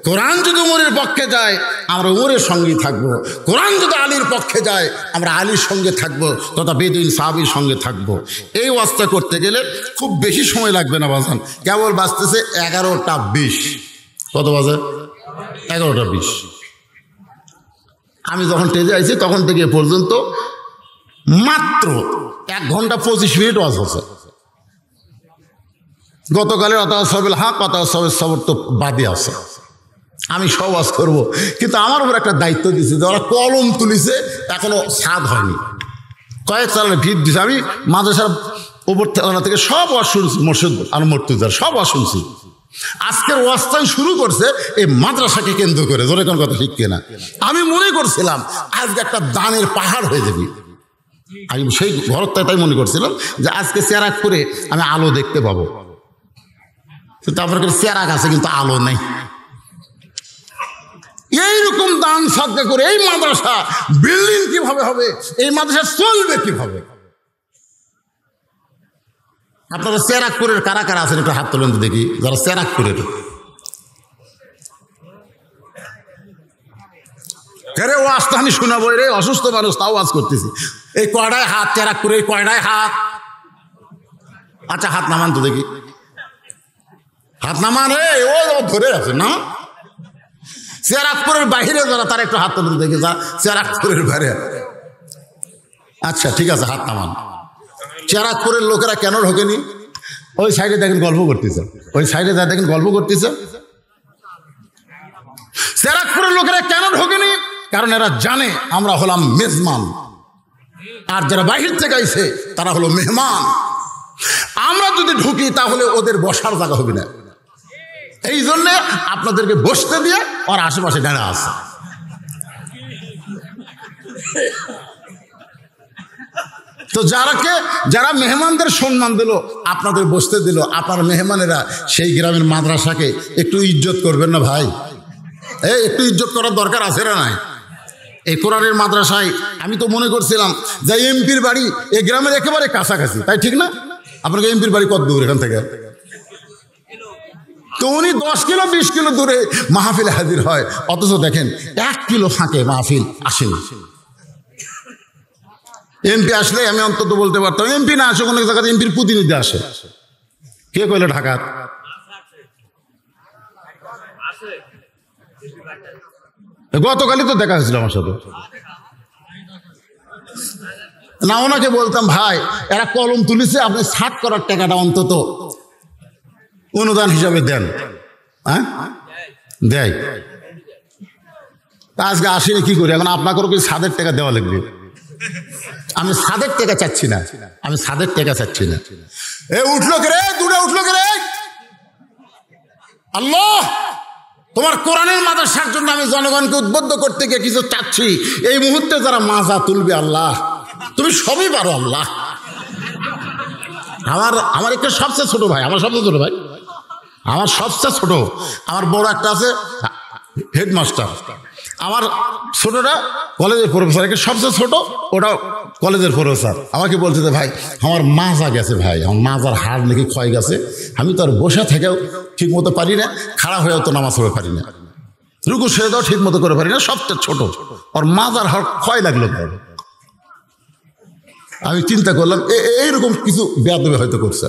কোরআন যদি উমরের পক্ষে যায় আমরা উমরের সঙ্গেই থাকবো, কোরআন যদি আলীর পক্ষে যায় আমরা আলীর সঙ্গে থাকবো, তথা বেদুইন সাহাবীর সঙ্গে থাকবো। এই ওয়াজটা করতে গেলে খুব বেশি সময় লাগবে না বাজান, কেবল বাজতেছে 11টা 20। কত বাজে? 11টা 20। আমি যখন স্টেজে আইছি তখন থেকে এ পর্যন্ত মাত্র 1 ঘন্টা 25 মিনিট ওয়াজ হচ্ছে। গতকালের অতাসবিল হক অতাসবিল সবর তো বাদে আছে, আমি সব ওয়াজ করবো, কিন্তু আমার উপর একটা দায়িত্ব দিয়েছে যে ওরা কলম তুলিছে, এখনো স্বাদ হয়নি, কয়েক চালানে ভিড় দিছে। আমি মাদ্রাসার উপর থেকে সব ওয়াজ শুনছি, মোর্শেদ আর মর্তুজার সব ওয়াজ শুনছি। আজকের ওয়াজটাই শুরু করছে এই মাদ্রাসাকে কেন্দ্র করে। জোরে কোন কথা ঠিক কিনা? আমি মনে করছিলাম আজকে একটা দানের পাহাড় হয়ে যাবে, আমি সেই ঘরটা তাই মনে করছিলাম যে আজকে চেরাক করে আমি আলো দেখতে পাবো। তারপরে চেরাক আছে কিন্তু আলো নেই। এইরকম দান সাদকা করে এই মাদ্রাসা বিল্ডিং কিভাবে হবে, এই মাদ্রাসা চলবে কিভাবে? আপনারা চেরাকপুরের কারা কারা আছেন একটু হাত তোলেন তো দেখি, যারা চেরাকপুরের। রে ওয়াজটা আমি শোনাবো রে, অসুস্থ মানুষ তাও ওয়াজ করতেছি। এই কয়টায় হাত চেরাকপুরে, এই কয়টায় হাত? আচ্ছা হাত নামান তো দেখি, হাত নামান। ও ধরে আছে না? চেরাকপুরের বাহিরে যারা তারা একটু হাত তোলেন দেখি, যা চেরাকপুরের বাইরে। আচ্ছা ঠিক আছে, হাত নামান। চেরাকপুরের লোকেরা কেন ঢোকেনি? ওই সাইডে দেখেন গল্প করতেছে, ওই সাইডে যা দেখেন গল্প করতেছে। চেরাকপুরের লোকেরা কেন ঢোকেনি? কারণ এরা জানে আমরা হলাম মেজমান, আর যারা বাহির থেকে আইছে তারা হলো মেহমান। আমরা যদি ঢুকি তাহলে ওদের বসার জায়গা হবে না, এই জন্যে আপনাদেরকে বসতে দিয়ে ওর আশেপাশে দাঁড়া আছে। তো যারা মেহমানদের সম্মান দিল, আপনাদের বসতে দিল, আপনার মেহমানেরা সেই গ্রামের মাদ্রাসাকে একটু ইজ্জত করবেন না ভাই? একটু ইজ্জত করার দরকার আছে না নাই? এই কোরআনের মাদ্রাসায় আমি তো মনে করছিলাম যে এমপির বাড়ি এই গ্রামের একেবারে কাছাকাছি, তাই ঠিক না? আপনাকে এমপির বাড়ি কত দূর এখান থেকে? তো উনি 10 কিলো 20 কিলো দূরে মাহফিলে হাজির হয়, অথচ দেখেন 1 কিলো ফাঁকে মাহফিল আসেনি। এমপি আসলে আমি অন্তত বলতে পারতাম, এমপি না আসে অনেক জায়গাতে এমপির প্রতিনিধি আসে। কে কইলে ঢাকার? গতকালই তো দেখা হয়েছিল আমার সাথে। না ওনাকে বলতাম ভাই এরা কলম তুলেছে, আপনি ছাদ করার টাকাটা অন্তত অনুদান হিসাবে দেন। হ্যাঁ দেয়, আজকে আসেনি কি করি? এখন আপনাকেও কি ছাদের টাকা দেওয়া লাগবে? আমি ছাদের টাকা চাচ্ছি না, আমি ছাদের টেকা চাচ্ছি না। এ উঠলো কে রে, দুটা উঠলো কে রে? আল্লাহ, তোমার কোরআনের মাদ্রাসার জন্য আমি জনগণকে উদ্বুদ্ধ করতে গিয়ে কিছু চাচ্ছি। এই মুহূর্তে যারা মাজা তুলবে, আল্লাহ তুমি সবই পারো। আল্লাহ, আমার একটা সবচেয়ে ছোট ভাই, আমার সবচেয়ে ছোট ভাই, আমার সবচেয়ে ছোট, আমার বড় একটা আছে হেডমাস্টার, আমার ছোটটা কলেজের প্রফেসর, একটা সবচেয়ে ছোট ওটা কলেজের প্রফেসর। আমাকে বলছে যে ভাই আমার মাজা গেছে, ভাই আমার মাজার হাড় নাকি ক্ষয় গেছে, আমি তো আর বসে থেকেও ঠিক মতো পারি না, খাড়া হয়েও তো নামাজ পড়ে পারি না, রুকু সেরে দাও ঠিক মতো করে পারি না, সবচেয়ে ছোট, ওর মাজার হাড় ক্ষয় লাগলো। আমি চিন্তা করলাম এইরকম কিছু বেয়াদবি হয়তো করছে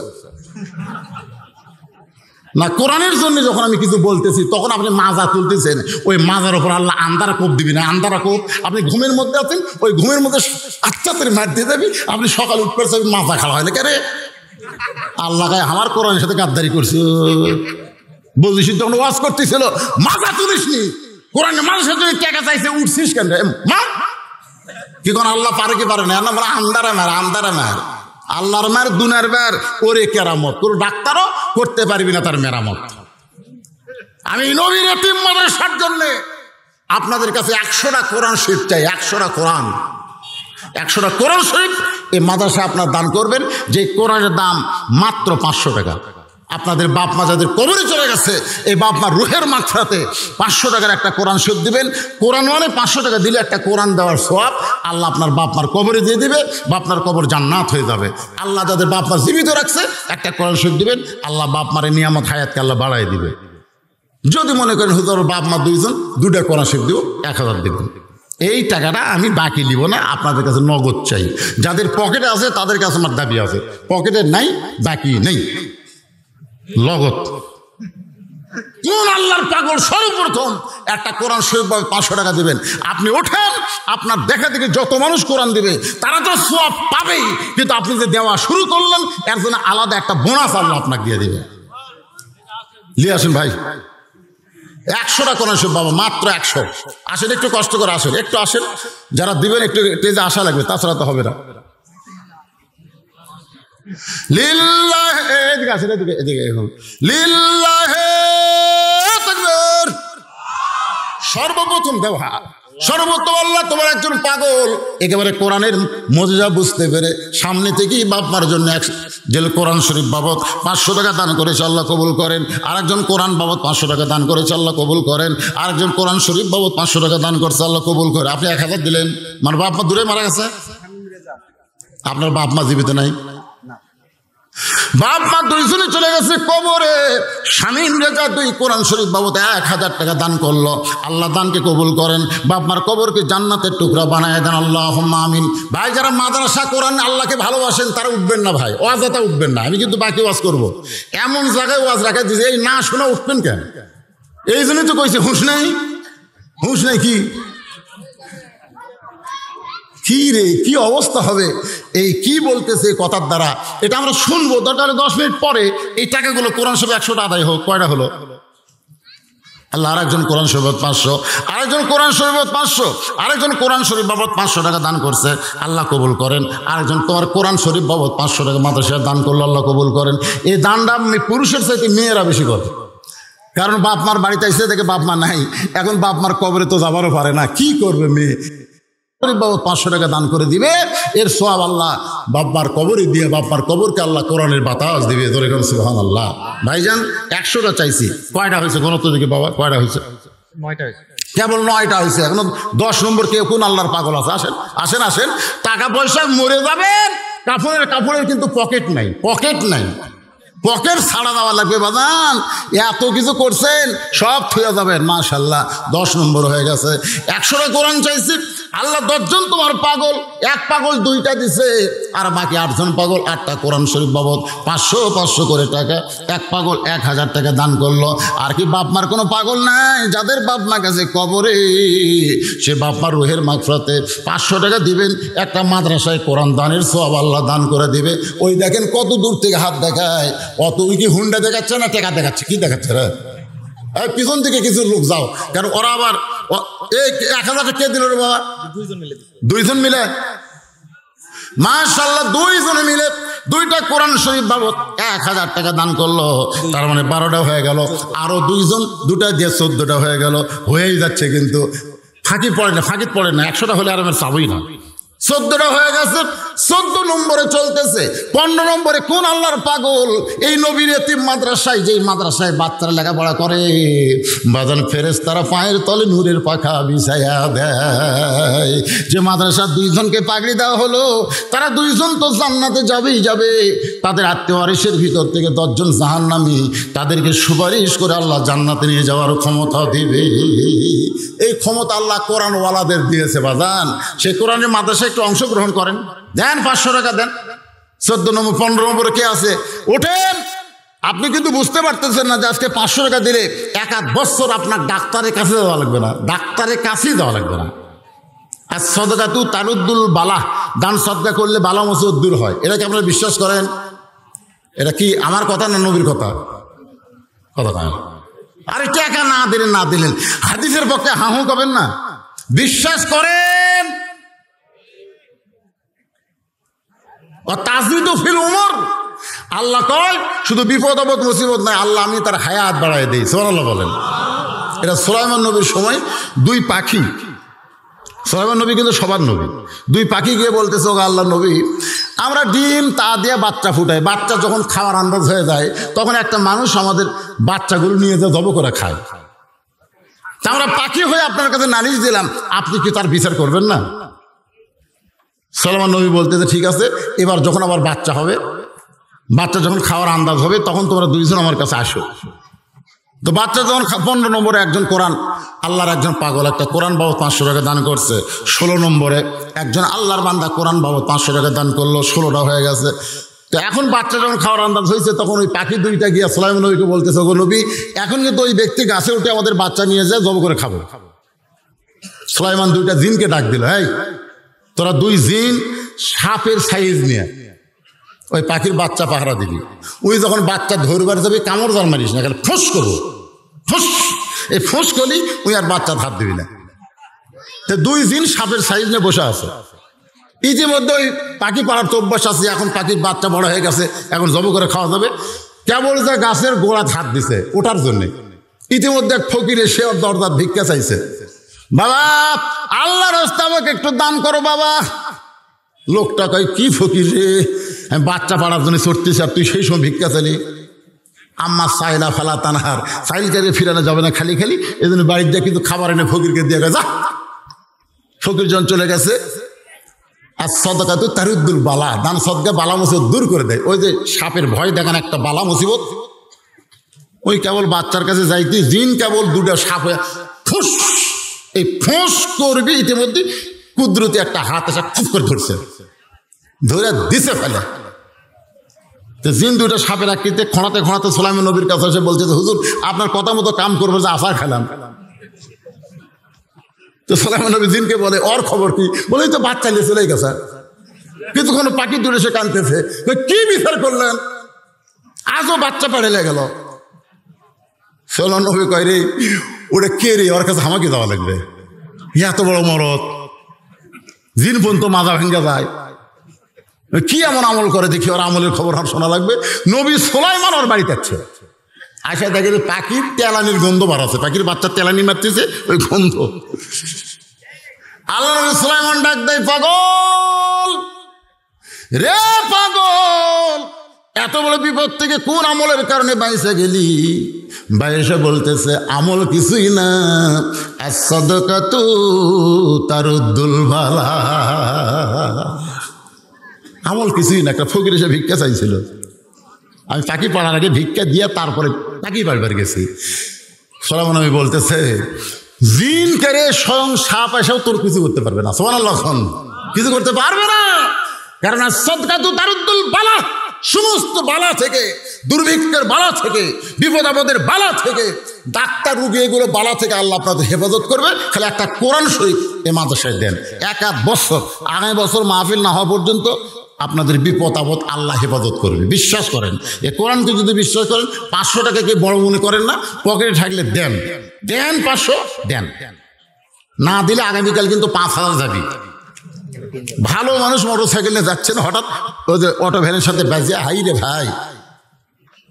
না। কোরআনের জন্য যখন আমি কিছু বলতেছি তখন আপনি মাজা তুলতেছেন, ওই মাজার ওপর আল্লাহ আন্দারা কোপ দিবি না, আন্দারা কোপ। আপনি ঘুমের মধ্যে আছেন, ওই ঘুমের মধ্যে আচ্ছা তোর মার দিয়ে যাবি, আপনি সকাল উঠতে পারছেন মাজা খাওয়া হয় না কেন? আল্লাহ গায়ে আমার কোরআনের সাথে গাদ্দারি করছে। বলছিস তখন ওয়াজ করতেছিল, মাজা তুলিস নি, কোরআনের মানুষের জন্য টাকা চাইছে, উঠছিস কেন? মা কি কোন আল্লাহ পারে কি পারে না? আন্দারা মার, আন্দারা মার, আল্লাহর মার দুনার বার ওরে কেরামত, তোর ডাক্তারও করতে পারবি না তার মেরামত। আমি নবীর এতিম মাদ্রাসার জন্য আপনাদের কাছে 100টা কোরআন শরীফ চাই, 100টা কোরআন, 100টা কোরআন শরীফ এই মাদ্রাসা আপনার দান করবেন, যে কোরআনের দাম মাত্র 500 টাকা। আপনাদের বাপ মা যাদের কবরে চলে গেছে, এই বাপ মা রুহের মাগফিরাতে 500 টাকার একটা কোরআন শরীফ দিবেন। কোরআন মানে 500 টাকা দিলে একটা কোরআন দেওয়ার সওয়াব আল্লাহ আপনার বাপ মার কবরে দিয়ে দিবে, বাপ মার কবর জান্নাত হয়ে যাবে। আল্লাহ যাদের বাপ মা জীবিত রাখছে, একটা কোরআন শরীফ দিবেন, আল্লাহ বাপ মারে নিয়ামত হায়াতকে আল্লাহ বাড়াই দিবে। যদি মনে করেন হুজুর বাপ মা দুইজন, 2টা কোরআন শরীফ দিব, 1000 দিবেন। এই টাকাটা আমি বাকি নিব না, আপনাদের কাছে নগদ চাই। যাদের পকেটে আছে তাদের কাছে আমার দাবি আছে, পকেটে নাই, বাকি নেই, লগত। কোন আল্লাহর পাগল সর্বপ্রথম একটা কোরআন শরীফ 500 টাকা দিবেন? আপনি ওঠেন, আপনার দেখা দেখে যত মানুষ কোরআন দিবে তারা তো সওয়াব পাবেই, কিন্তু আপনি যে দেওয়া শুরু করলেন এর জন্য আলাদা একটা বোনাস আল্লাহ আপনাকে দিয়ে দিবে। নিয়ে আসেন ভাই, 100টা কোরআন শরীফ বাবা, মাত্র 100। আসেন, একটু কষ্ট করে আসেন, একটু আসেন, যারা দিবেন একটু তেজে আশা লাগবে, তাছাড়া তো হবে না। লিল্লাহি, এদিকে আসেন, এদিকে এদিকে, লিল্লাহি তাকবীর। সর্বপ্রথম দেওয়া, সর্বপ্রথম আল্লাহ তোমার একজন পাগল একেবারে কোরআনের মজা বুঝতে পেরে সামনে থেকেই বাপমার জন্য যে কোরআন শরীফ বাবদ 500 টাকা দান করেছে, আল্লাহ কবুল করেন। আরেকজন কোরআন বাবদ 500 টাকা দান করেছে, আল্লাহ কবুল করেন। আরেকজন কোরআন শরীফ বাবদ 500 টাকা দান করছে, আল্লাহ কবুল করে। আপনি 1000 দিলেন, মানে বাপ মা দূরে মারা গেছে, আপনার বাপ মা জীবিত নাই, বাপ মা দুইজনে চলে গেছে কবরে। শামীম রেজা 2 কোরআন শরীফ বাবদ 1000 টাকা দান করলো, আল্লাহ দানকে কবুল করেন, বাপ মার কবরকে জান্নাতের টুকরা বানায় দেন, আল্লাহুম্মা আমিন। ভাই যারা মাদ্রাসা কোরআন আল্লাহকে ভালোবাসেন তারা উঠবেন না ভাই, ওয়াজটা উঠবেন না। আমি কিন্তু বাকি ওয়াজ করব, এমন জায়গায় ওয়াজ রাখা দিয়েছে, এই না শোনা উঠবেন কেন? এই জন্যই তো কইছে হুঁশ নেই, হুঁশ নেই। কি রে, কি অবস্থা হবে? এই কি বলতেছে কথার দ্বারা, এটা আমরা শুনবো, দরকার 10 মিনিট পরে এই টাকাগুলো কোরআন শরীফ 100টা আদায় হোক। কয়টা হলো? আল্লাহ আরেকজন কোরআন শরীফ 500, আরেকজন কোরআন শরীফ 500, আরেকজন কোরআন শরীফ বাবদ 500 টাকা দান করছে, আল্লাহ কবুল করেন। আরেকজন তোমার কোরআন শরীফ বাবদ 500 টাকা মাদ্রাসায় দান করলো, আল্লাহ কবুল করেন। এই দানটা পুরুষের চাইতে মেয়েরা বেশি করে, কারণ বাপ মার বাড়িতে এসে দেখে বাপ মা নাই, এখন বাপ মার কবরে তো যাবারও পারে না, কি করবে মেয়ে? বাবদ 500 টাকা দান করে দিবে, এর সওয়াব আল্লাহ বাপ্পার কবরে দিয়ে বাপ্পার কবরকে আল্লাহ কোরআনের বাতাস দিবে। ধরে গেল সুবহানাল্লাহ। ভাইজান 100টা চাইছি, কয়টা হয়েছে গণত দিকে বাবা? কয়টা হয়েছে? 9টা হয়েছে, কেবল 9টা হয়েছে। এখনো 10 নম্বর কেউ কোন আল্লাহর পাগল আছে? আসেন আসেন আসেন, টাকা পয়সা মরে যাবেন, কাপড়ের কিন্তু পকেট নাই, পকেট নাই, পকেট ছাড়া দেওয়া লাগবে বাজান। এত কিছু করছেন, সব থুয়ে যাবেন। মাশাল্লাহ 10 নম্বর হয়ে গেছে। 100টা কোরআন চাইছি, আল্লাহ 10 জন তোমার পাগল, এক পাগল 2টা দিছে, আর বাকি 8 জন পাগল 8টা কোরআন শরীফ বাবদ 500 করে টাকা, এক পাগল 1000 টাকা দান করলো। আর কি বাপ মার কোনো পাগল নাই? যাদের বাপ মা গেছে কবরে, সে বাপ মার রুহের মাগফিরাতে 500 টাকা দিবেন, একটা মাদ্রাসায় কোরআন দানের সওয়াব আল্লাহ দান করে দিবে। ওই দেখেন কত দূর থেকে হাত দেখায়, অত কি হুন্ডা দেখাচ্ছে না টাকা দেখাচ্ছে? কি দেখাচ্ছে রে? পিছন থেকে কিছু লোক যাও, কারণ ওরা আবার 1000 কে দিল রে বাবা? 2জন মিলে মাশাআল্লাহ দুইজনে মিলে দুইটা কোরআন শরীফ বাবদ 1000 টাকা দান করলো, তার মানে 12টা হয়ে গেল। আরো দুইজন দুটা দিয়ে 14টা হয়ে গেল, হয়েই যাচ্ছে। কিন্তু ফাঁকি পড়ে না, 100টা হলে আর আমার চাবই না। 14টা হয়ে গেছে, 14 নম্বরে চলতেছে। 15 নম্বরে কোন আল্লাহর পাগল এই নবীর এতিম মাদ্রাসায়, যেই মাদ্রাসায় বাচ্চারা লেখাপড়া করে, বাজান ফেরেশতারা পায়ের তলে নূরের পাখা বিছায়া দেয়। যে মাদ্রাসার দুইজনকে পাগড়ি দেওয়া হলো, তারা দুইজন তো জান্নাতে যাবেই যাবে। তাদের আত্মীয় ওয়ারিসের ভিতর থেকে 10 জন জাহান্নামী, তাদেরকে সুপারিশ করে আল্লাহ জান্নাতে নিয়ে যাওয়ার ক্ষমতা দিবে। এই ক্ষমতা আল্লাহ কোরআনওয়ালাদের দিয়েছে বাজান। সেই কোরআনের মাদ্রাসায় একটু অংশগ্রহণ করেন, দেন 500 টাকা দেন। 14 নম্বর 15 নম্বরে কে আছে? ওঠেন। আপনি কিন্তু বুঝতে পারতেছেন না যে আজকে 500 টাকা দিলে 1 বছর আপনার ডাক্তারের কাছে দেওয়া লাগবে না, ডাক্তারের কাছেই দেওয়া লাগবে না। আর সদকাতু তারুদ্দুল বালা, দান সদকা করলে বালা মুসিবত দূর হয়। এটা কি আপনারা বিশ্বাস করেন? এটা কি আমার কথা না নবীর কথা? কথা আরে টাকা না দিলেন হাদিসের পক্ষে হাহু করবেন না, বিশ্বাস করেন। তাজরিদু ফিল উমর, আল্লাহ কয় শুধু বিপদ আপদ মুসিবত নাই, আল্লাহ আমি তার হায়াত বাড়াই দিই। সুবহানাল্লাহ বলেন। এটা সুলাইমান নবীর সময় 2 পাখি, সুলাইমান নবী কিন্তু সবার নবী, 2 পাখি গিয়ে বলতেছে, ও আল্লাহ নবী, আমরা ডিম তা দিয়ে বাচ্চা ফুটাই, বাচ্চা যখন খাওয়ার আন্দাজ হয়ে যায় তখন একটা মানুষ আমাদের বাচ্চাগুলো নিয়ে যা জব করে খায়। তা আমরা পাখি হয়ে আপনার কাছে নালিশ দিলাম, আপনি কি তার বিচার করবেন না? সুলাইমান নবী বলতেছে, ঠিক আছে, এবার যখন আবার বাচ্চা হবে, বাচ্চা যখন খাওয়ার আন্দাজ হবে, তখন তোমরা 2 জন আমার কাছে আসো। তো বাচ্চা যখন 15 নম্বরে একজন কোরআন আল্লাহর একজন পাগল একটা কোরআন বাবদ 500 টাকা দান করছে। 16 নম্বরে একজন আল্লাহর বান্দা কোরআন বাবদ 500 টাকা দান করলো, 16টা হয়ে গেছে। তো এখন বাচ্চা যখন খাওয়ার আন্দাজ হয়েছে, তখন ওই পাখি 2টা গিয়ে সুলাইমান নবীকে বলতেছে, ওগো নবী, এখন কিন্তু ওই ব্যক্তি গাছে উঠে আমাদের বাচ্চা নিয়ে যায়, জব করে খাবো। সুলাইমান 2টা জিনকে ডাক দিল, এই তোরা 2 জিন সাপের সাইজ নিয়ে ওই পাখির বাচ্চা পাহারা দিবি। ওই যখন বাচ্চা ধরবার যাবে, কামড় জাল মারিস না, খালি ফোঁস করবো, ফোঁস। এই ফোঁস করলি ওই আর বাচ্চা ধার দিবি না। তো 2 জিন সাপের সাইজ নিয়ে বসে আছে। ইতিমধ্যে ওই পাখি পাড়ার তো অভ্যাস আছে, এখন পাখির বাচ্চা বড় হয়ে গেছে, এখন জব করে খাওয়া যাবে। কেবল যে গাছের গোড়া ধার দিছে ওটার জন্যে। ইতিমধ্যে এক ফকিরে সে দরদার ভিক্ষা চাইছে, বাবা আল্লাহর রাস্তায় আমাকে একটু দান করো বাবা। লোকটা কয়, কি ফকির রে, আমি বাচ্চা পাড়ার জন্য চড়তেছি আর তুই সেই সময় ভিক্ষা চালি? আম্মা সাইলা ফালা তানহার, সাইলকে ফিরানো যাবে না খালি খালি, এই জন্য বাড়ির দিয়ে কিন্তু খাবার এনে ফকিরকে দিয়ে গেছে। ফকির জন চলে গেছে। আর সদকাতু তারুদ্দুল বালা, দান সদকা বালা মুসিবত দূর করে দেয়। ওই যে সাপের ভয় দেখান একটা বালা মুসিবত, ওই কেবল বাচ্চার কাছে যাইতে জিন কেবল 2টা সাপ হয়ে ফুস, এই ফোঁস করবি, ইতিমধ্যে কুদরতি একটা হাত এসে খুব করে ধরছে, ধরে দিছে ফেলে। তো জিন 2টা সাপের আকৃতিতে খোঁড়াতে খোঁড়াতে সুলাইমান নবীর কাছে এসে বলছে, হুজুর আপনার কথা মতো কাম করবো, যে আফার খেলাম। তো সুলাইমান নবী জিনকে বলে, ওর খবর কি? বলে তো বাচ্চা নিয়ে চলে গেছে, কিছুক্ষণ পাখি দূরে সে কাঁদতেছে, কি বিচার করলেন? আজও বাচ্চা পাড়ে গেল। সুলাইমান নবী কয়, রে ওটা কে রে, ওর কাছে আমাকে যাওয়া লাগবে, এত বড় মরদ, জিন পর্যন্ত মাজা ভেঙ্গে যায়, কি এমন আমল করে দেখি, ওর আমলের খবর আর শোনা লাগবে। নবী সুলাইমান ওর বাড়িতে আছে, আসা দেখে পাখির তেলানির গন্ধ বার আছে, পাখির বাচ্চা তেলানি মারতেছে, ওই গন্ধ। আল্লাহ নবী সুলাইমান ডাক দেয়, পাগল রে পাগল, এত বড় বিপদ থেকে কোন আমলের কারণে বাইসে গেলি? বাইসে বলতেছে, আমল কিছুই না, as-sadaqatu taruddul বালা, আমল কিছুই না। একটা ফকির এসে ভিক্ষা চাইছিল, আমি পাখি পাড়ার আগে ভিক্ষা দিয়ে তারপরে পাখি পাড়বার গেছি। সুলাইমান নবী বলতেছে, জিন করে স্বয়ং সাপ এসেও তোর কিছু করতে পারবে না। সুবহানাল্লাহ, কিছু করতে পারবে না, কারণ as-sadaqatu taruddul বালা, সমস্ত বালা থেকে, দুর্ভিক্ষের বালা থেকে, বিপদ আপদের বালা থেকে, ডাক্তার রুগী এগুলো বালা থেকে আল্লাহ আপনাদের হেফাজত করবে। খালি একটা কোরআন শরীফ এ মাদ্রাসায় দেন, 1 বছর, আগামী বছর মাহফিল না হওয়া পর্যন্ত আপনাদের বিপদ আপদ আল্লাহ হেফাজত করবে। বিশ্বাস করেন, এ কোরআনকে যদি বিশ্বাস করেন, 500 টাকাকে বড় মনে করেন না, পকেটে থাকলে দেন, দেন 500 দেন, না দিলে আগামীকাল কিন্তু 5000 যাবি। ভালো মানুষ মোটর সাইকেল নিয়ে যাচ্ছেন, হঠাৎ ওই যে অটো ভ্যানের সাথে বাজে, হাই রে ভাই,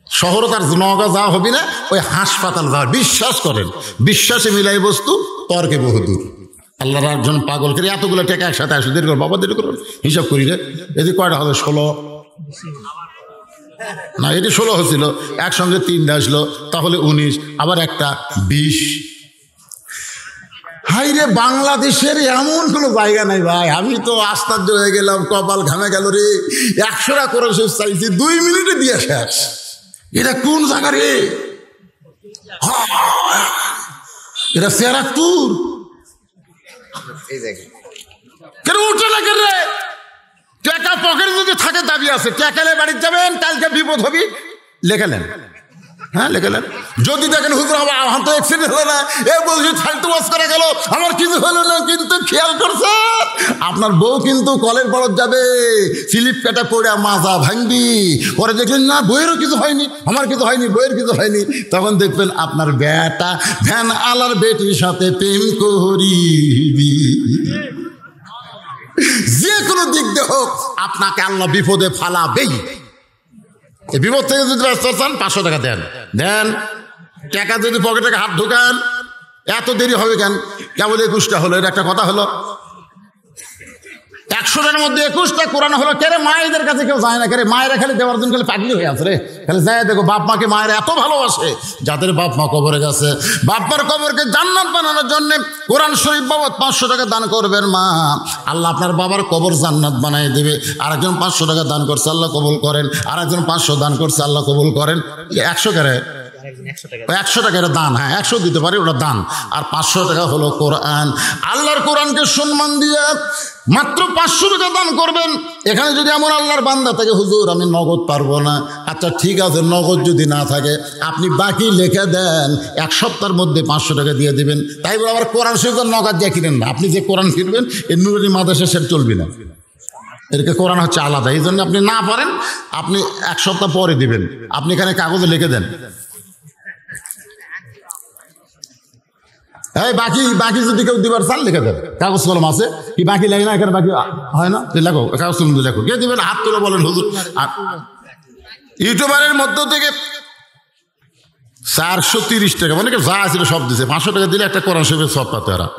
শহরে তার নওগাঁ যাওয়া হবে না, ওই হাসপাতাল যাওয়া। বিশ্বাস করেন, বিশ্বাসে মিলাই বস্তু, তর্কে বহুদূর। আল্লাহর একজন পাগল করে এতগুলো টাকা একসাথে আসে, দেরি করো বাবা, দেরি করো, হিসাব করি রে, এদিকে কয়টা হবে? 16 না, এটি 16 হচ্ছিল, একসঙ্গে 3টা আসলো, তাহলে 19, আবার একটা 20। হাই রে, বাংলাদেশের এমন কোনো জায়গা নাই ভাই। আমি তো আশ্চর্য হয়ে গেলাম, কপাল ঘামে গেল রে। 100টা করে শেষ চাইছি, 2 মিনিটে দিয়ে শেষ। এটা কোন জায়গা রে? এটা সেরাকপুর। কেন উঠে না কেন রে? টাকা পকেটে যদি থাকে দাবি আছে, টাকালে বাড়িতে যাবেন, কালকে বিপদ হবি, লেখা নেন। হ্যাঁ, লেখা নেন। যদি দেখেন হুজুর আমার তো অ্যাক্সিডেন্ট হলো না, এ বলছি ফালতু বাস করে গেল, আমার কিছু হলো না, কিন্তু খেয়াল করছে আপনার বউ কিন্তু কলের পরত যাবে, স্লিপ কেটে পড়ে মাজা ভাঙবি। পরে দেখলেন না, বইয়েরও কিছু হয়নি, আমার কিছু হয়নি, বইয়ের কিছু হয়নি, তখন দেখবেন আপনার বেটা ভ্যান আলার বেটির সাথে প্রেম করিবি। যে কোনো দিক দিয়ে হোক আপনাকে আল্লাহ বিপদে ফালাবেই। এই বিপদ থেকে যদি ব্যস্ত চান, 500 টাকা দেন, দেন। টাকা যদি পকেটে হাত ঢুকান, এত দেরি হবে কেন? কেবল 21টা হলো, এটা একটা কথা হলো? 100টার মধ্যে 21টা কোরআন হলো। কেরে মায়েদের কাছে কেউ যায় না, কেরে মায়েরা খালি দেওয়ার জন্য খালি পাগলি হয়ে আছে রে, খালি যায়। দেখো বাপ মাকে মায়েরা এত ভালোবাসে, যাদের বাপ মা কবরে গেছে, বাপ মার কবরকে জান্নাত বানানোর জন্য কোরআন শরীফ বাবদ 500 টাকা দান করবেন মা, আল্লাহ আপনার বাবার কবর জান্নাত বানাই দেবে। আরেকজন 500 টাকা দান করছে, আল্লাহ কবুল করেন। আরেকজন 500 দান করছে, আল্লাহ কবুল করেন। 100 করে 100 টাকা এটা দান। হ্যাঁ, 100 দিতে পারি, ওটা দান। আর 500 টাকা হলো কোরআন। আল্লাহর কোরআনকে সম্মান দিয়ে মাত্র 500 টাকা দান করবেন। এখানে যদি এমন আল্লাহর বান্দা থাকে, হুজুর আমি নগদ পারবো না, আচ্ছা ঠিক আছে, নগদ যদি না থাকে আপনি বাকি লিখে দেন, 1 সপ্তাহের মধ্যে 500 টাকা দিয়ে দিবেন। তাই বলে আবার কোরআন শরীফ নগদ দিয়ে কিনেন না। আপনি যে কোরআন কিনবেন, এই নুরানি মাদ্রাসা সেটা চলবে না, এরকে কোরআন হচ্ছে আলাদা। এই জন্য আপনি না পারেন, আপনি 1 সপ্তাহ পরে দিবেন। আপনি এখানে কাগজে লিখে দেন, এই বাকি যদি কেউ দিবার চান লিখে দেন, কাগজ কলম আছে কি? বাকি লাগে না এখানে, বাকি হয় না, লেখো, কাগজ কলম লেখো। কে দিবেন? হাত তুলে বলেন হুজুর। ইউটিউবারের মধ্য থেকে 430 টাকা, মানে যা আছে সব দিছে। 500 টাকা দিলে একটা কোরআন শরীফের সব পাতে। এরা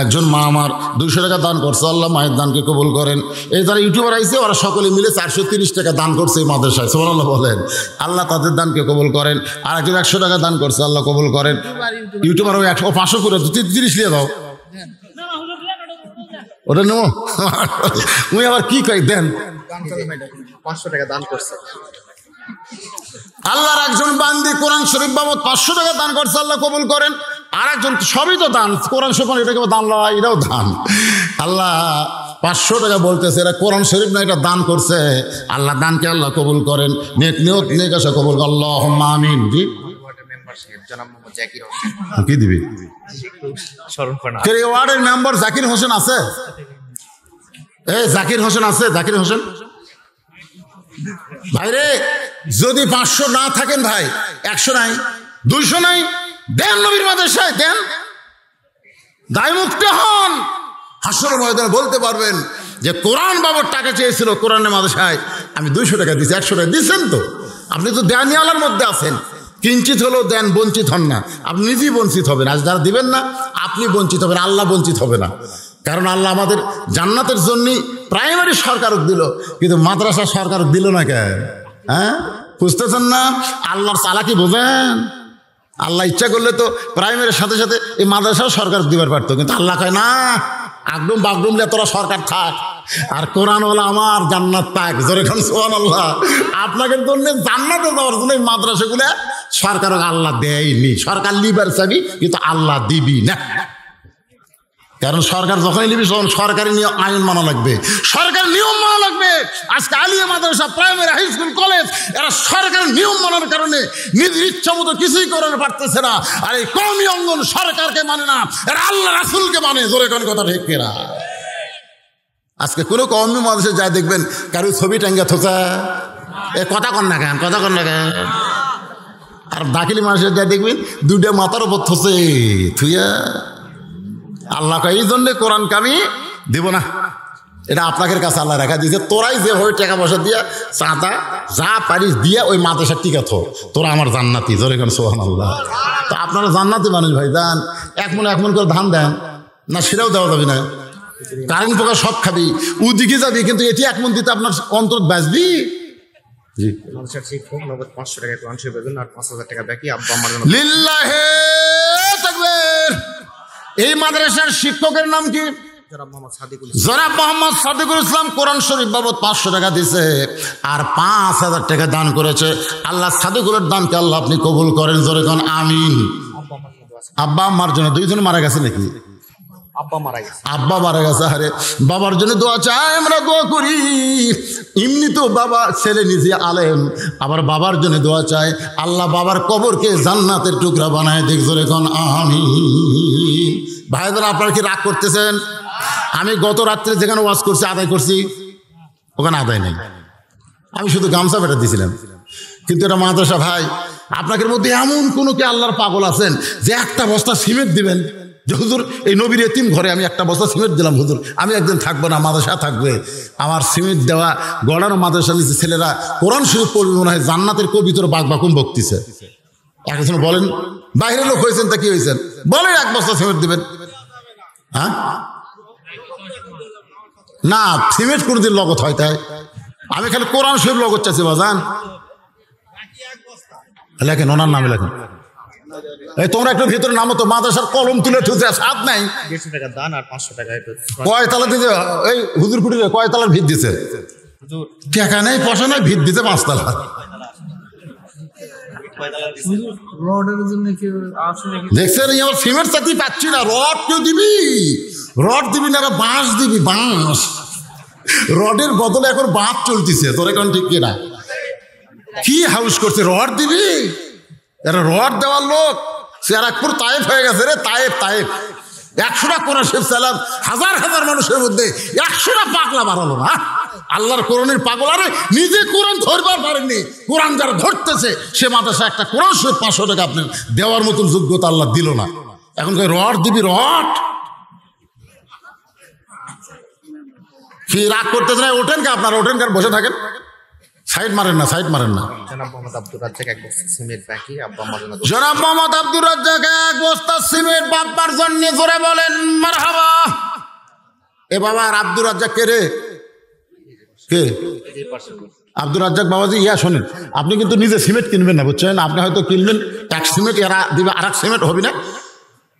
একজন মা আমার 200 টাকা দান করছে, আল্লাহ মায়ের দানকে কবুল করেন। এই যারা ইউটিউবার আইছে, ওরা সকলে মিলে 430 টাকা দান করছে এই মাদ্রাসায়, সুবহানাল্লাহ বলেন। আল্লাহ তাদের দানকে কবুল করেন। আর একজন 100 টাকা দান করছে, আল্লাহ কবুল করেন। ইউটিউবার 500 করে 30 দিয়ে দাও, ওটা নেব। উনি আবার কি কয় দেন, 500 টাকা দান করছে। আল্লাহর একজন বান্দি কোরআন শরীফ বাবদ 500 টাকা দান করছে, আল্লাহ কবুল করেন। আর একজন, সবই তো দান, কোরআন শরীফ এটাকে দান লয়, এটাও দান। আল্লাহ 500 টাকা বলতেছে, এরা কোরআন শরীফ না, এটা দান করছে। আল্লাহ দানকে আল্লাহ কবুল করেন, নেক আশা কবুল, আল্লাহুম্মা আমিন। জি, কি দিবি? ওয়ার্ডের মেম্বার জাকির হোসেন আছে? জাকির হোসেন আছে? জাকির হোসেন ভাইরে, যদি 500 না থাকেন ভাই, 100 নাই, 200 নাই, দেন নবীর মাদ্রাসায় দেন, দায় মুক্ত হন। হাসরের ময়দানে বলতে পারবেন যে কোরআন বাবদ টাকা চেয়েছিল কোরআনের মাদ্রাসায়, আমি 200 টাকা দিচ্ছি, 100 টাকা দিচ্ছেন। তো আপনি তো দেয়ানিয়ালার মধ্যে আছেন, কিঞ্চিত হলেও দেন, বঞ্চিত হন না। আপনি নিজেই বঞ্চিত হবেন, আজ যারা দিবেন না আপনি বঞ্চিত হবেন, আল্লাহ বঞ্চিত হবে না। কারণ আল্লাহ আমাদের জান্নাতের জন্যই প্রাইমারি সরকারক দিল, কিন্তু মাদ্রাসা সরকারক দিল না কে? হ্যাঁ, বুঝতেছেন না? আল্লাহর চালাকি বোঝেন? আল্লাহ ইচ্ছা করলে তো প্রাইমারির সাথে সাথে এই মাদ্রাসাও সরকার দিবার পারতো, কিন্তু আল্লাহ কয় না, আগডুম বাগডুমলে তোরা সরকার থাক, আর কোরআন হলো আমার, জান্নাত পাক। জোরে খান সুবহানাল্লাহ। আপনাকে জন্য জান্নাতে যাওয়ার জন্য এই মাদ্রাসাগুলো সরকারকে আল্লাহ দেয়নি। সরকার লিবার চাবি, কিন্তু আল্লাহ দিবি না। কারণ সরকার যখনই নিবি তখন সরকারি আইন মানা লাগবে, সরকারি নিয়ম মানা লাগবে। আজকে আলিয়া মাদ্রাসা, প্রাইমারি, হাই স্কুল, কলেজ, এরা সরকারি নিয়ম মানার কারণে নিজের ইচ্ছা মতো কিছুই করতে পারতেছে না। আর এই কওমি অঙ্গন সরকারকে মানে না, এরা আল্লাহ রাসূলকে মানে। জোরে কোন কথা ঠিক কিনা? আজকে কোনো কওমি মাদ্রাসায় যায় দেখবেন কারো ছবি টাঙ্গা থোকা, এ কথা কন না কেন, কথা কন না কেন। আর দাখিলি মানুষের যায় দেখবেন 2টা মাথার উপর থসে থুইয়া। আল্লাহ এই জন্যে কোরআনকে আমি দিব না, এটা আপনাদের কাছে আল্লাহ রাখা দিয়েছে। তোরাই যেভাবে টাকা পয়সা দিয়া চাঁদা যা পারিস দিয়া ওই মাদ্রাসা টিকা থো, তোরা আমার জান্নাতি, ধরে কেন সুবহানাল্লাহ। তো আপনারা জান্নাতি মানুষ ভাই, যান এক মন করে ধান দেন না, সেটাও দেওয়া যাবে না, কারেন্ট পোকা সব খাবি, ওদিকে যাবি, কিন্তু এটি এক মন দিতে আপনার অন্তর বাঁচবি। জি, মাদ্রাসার শিক্ষক নগদ 500 টাকা অ্যাডভান্স পাবেন আর 5000 টাকা বাকি আব্বা আমার জন্য। লিল্লাহে তাকবীর। এই মাদ্রাসার শিক্ষকের নাম কি? জনাব মোহাম্মদ সাদিকুল জনাব মোহাম্মদ সাদিকুল ইসলাম। কোরআন শরীফ বাবদ 500 টাকা দিছে আর 5000 টাকা দান করেছে। আল্লাহ সাদিকুলের দানকে আল্লাহ আপনি কবুল করেন, জোরে কোন আমিন। আব্বা আম্মার জন্য দুইজন মারা গেছে নাকি? আব্বা মারা গেছে। আব্বা মারা গেছে, আরে বাবার জন্য দোয়া চাই, আমরা দোয়া করি। এমনি তো বাবা ছেলে নিজে আলেম, আবার বাবার জন্য দোয়া চাই, আল্লাহ বাবার কবরকে জান্নাতের টুকরা বানায় দেখ, জোরে কোন আমিন। ভাইদের আপনারা কি রাগ করতেছেন? আমি গত রাত্রে যেখানে ওয়াজ করছি আদায় করছি, ওখানে আদায় নেই, আমি শুধু গামছা পেটা দিয়েছিলাম। কিন্তু এটা মাদ্রাসা ভাই, আপনাদের মধ্যে এমন কোনো কি আল্লাহর পাগল আছেন যে একটা বস্তা সিমেন্ট দিবেন যে হুজুর এই নবীর এতিম ঘরে আমি একটা বস্তা সিমেন্ট দিলাম, হুজুর আমি একদিন থাকবো না, মাদ্রাসা থাকবে। আমার সিমেন্ট দেওয়া গড়ানো মাদ্রাসা নিচে ছেলেরা কোরআন শরীফ পড়বে, মনে হয় জান্নাতের কবিতর বাকবাকুম বকতিছে। একজন বলেন বাইরের লোক হয়েছেন তা কি হয়েছেন, বলেন এক বস্তা সিমেন্ট দিবেন। হ্যাঁ না, সিমেন্ট কোনোদিন লগত হয় তাই? আমি খালি কোরআন শরীফ লগত চাইছি বাজান। লেখেন, ওনার নামে লেখেন। এই তোমরা একটু ভিতরে নামো তো, মাদ্রাসার কলম তুলে ঠুছে সাথ নাই। 150 টাকা দান আর 500 টাকা কয় তালা দিতে? এই হুজুর কুটিরে কয় তালার ভিত দিছে? টাকা নেই, পয়সা নেই, ভিত দিতে 5 তালা। দেখছেন আমার সিমেন্ট সাথে পাচ্ছি না, রড কেউ দিবি, রড দিবি না, বাঁশ দিবি, বাঁশ। রডের বদলে এখন বাঁশ চলতেছে, তোর এখন ঠিক কিনা? কি হাউস করছে, রড দিবি? এরা রড দেওয়ার লোক সিয়ারাকপুর তায়েফ হয়ে গেছে রে, তায়েফ তায়েফ। 100টা কোরআন শরীফ সালাম, হাজার হাজার মানুষের মধ্যে 100টা পাগলা বাড়ালো না। আল্লাহর কোরআনের পাগল, আরে নিজে কোরআন ধরবার পারেননি, কোরআন যারা ধরতেছে সে মাদ্রাসা একটা কোরআন শরীফ 500 টাকা আপনি দেওয়ার মতন যোগ্যতা আল্লাহ দিল না। এখন রড দিবি, রড কি রাগ করতেছে না? ওঠেন কে আপনারা, ওঠেন কার, বসে থাকেন, সাইড মারেন না, সাইড মারেন না। জনাব মোহাম্মদ আব্দুর রাজ্জাক এক বস্তা সিমেন্ট বাকি আব্বা আমার জন্য। জনাব মোহাম্মদ আব্দুর রাজ্জাক এক বস্তা সিমেন্ট বাপ্পার জন্য, জোরে বলেন মারহাবা। এ বাবা আর আব্দুর রাজ্জাক কে রে? কে আব্দুর রাজ্জাক বাবাজি? ইয়া শোনেন, আপনি কিন্তু নিজে সিমেন্ট কিনবেন না, বুঝছেন? আপনি হয়তো কিনবেন এক সিমেন্ট, এরা দিবে আর এক সিমেন্ট, হবে না।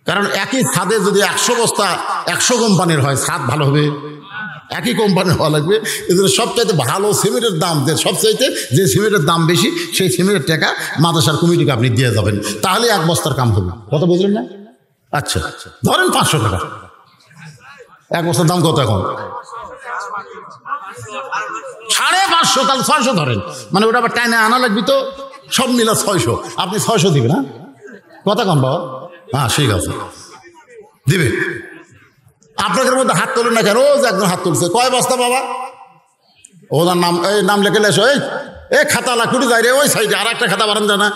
কারণ একই ছাদে যদি 100 বস্তা 100 কোম্পানির হয়, ছাদ ভালো হবে, একই কোম্পানির হওয়া লাগবে। এদের সবচাইতে ভালো সিমেন্টের দাম, সবচাইতে যে সিমেন্টের দাম বেশি সেই সিমেন্টের টাকা মাদ্রাসার কমিটিকে আপনি দিয়ে যাবেন, তাহলে এক বস্তার কাম হবে। কত বুঝলেন না? আচ্ছা ধরেন 500 টাকা এক বস্তার দাম। কত এখন? 550, তাহলে 600 ধরেন, মানে ওটা আবার টাইনে আনা লাগবে তো, সব মিলা 600। আপনি 600 দিবেন? হ্যাঁ, কথা কম বাবা। হ্যাঁ ঠিক আছে, দিবে। আপনাদের মধ্যে হাত তোলেন না কেন? ও যে একজন হাত তুলছে, কয় বস্তা বাবা? ওনার নাম, এই নাম লেখে এসো, এই খাতা লাকুটি যাই রে ওই সাইডে, আর একটা খাতা বাড়ান যায় না?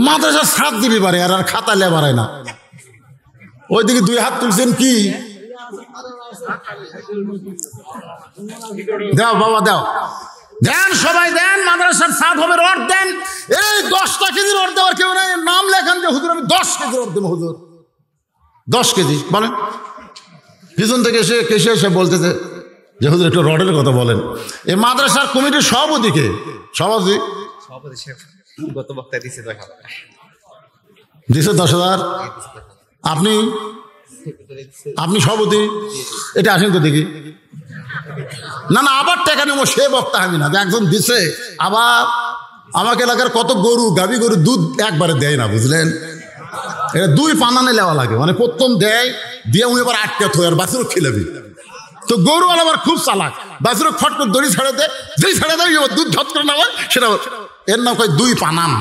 মাদ্রাসা 7 দিবি পারে, আর খাতা লে বাড়ায় না। ওইদিকে 2 হাত তুলছেন কি? দাও বাবা দাও, দেন সবাই দেন, মাদ্রাসার 7 হবে, রড দেন। এই 10টা কেজি রড দেওয়ার কেউ নেই, নাম লেখান যে হুজুর আমি 10 কেজি রড দেবো, হুজুর 10 কেজি বলেন। পিছন থেকে এসে বলতেছে যে হুজুর একটু রডের কথা বলেন। এই মাদ্রাসার কমিটির সভাপতিকে, সভাপতি গত বক্তায় দিছে 10,000 দিছে 10,000। আপনি আপনি সভাপতি, এটা আসেন তো দেখি। না না, আবার টাকা নেবো, সে বক্তা আমি না, একজন দিছে। আবার আমাকে এলাকার কত গরু, গাভী গরু দুধ একবারে দেয় না, বুঝলেন? এটা 2 পানানে নেওয়া লাগে, মানে প্রথম দেয় দিয়ে উনি এবার আটকে থয় আর বাছুর খেলাবি। তো গরু আবার খুব চালাক, বাছুর ফট করে দড়ি ছেড়ে দেয়, যেই ছেড়ে দেয় দুধ ঝট করে নেওয়া, সেটা এর নাম কয় 2 পানান।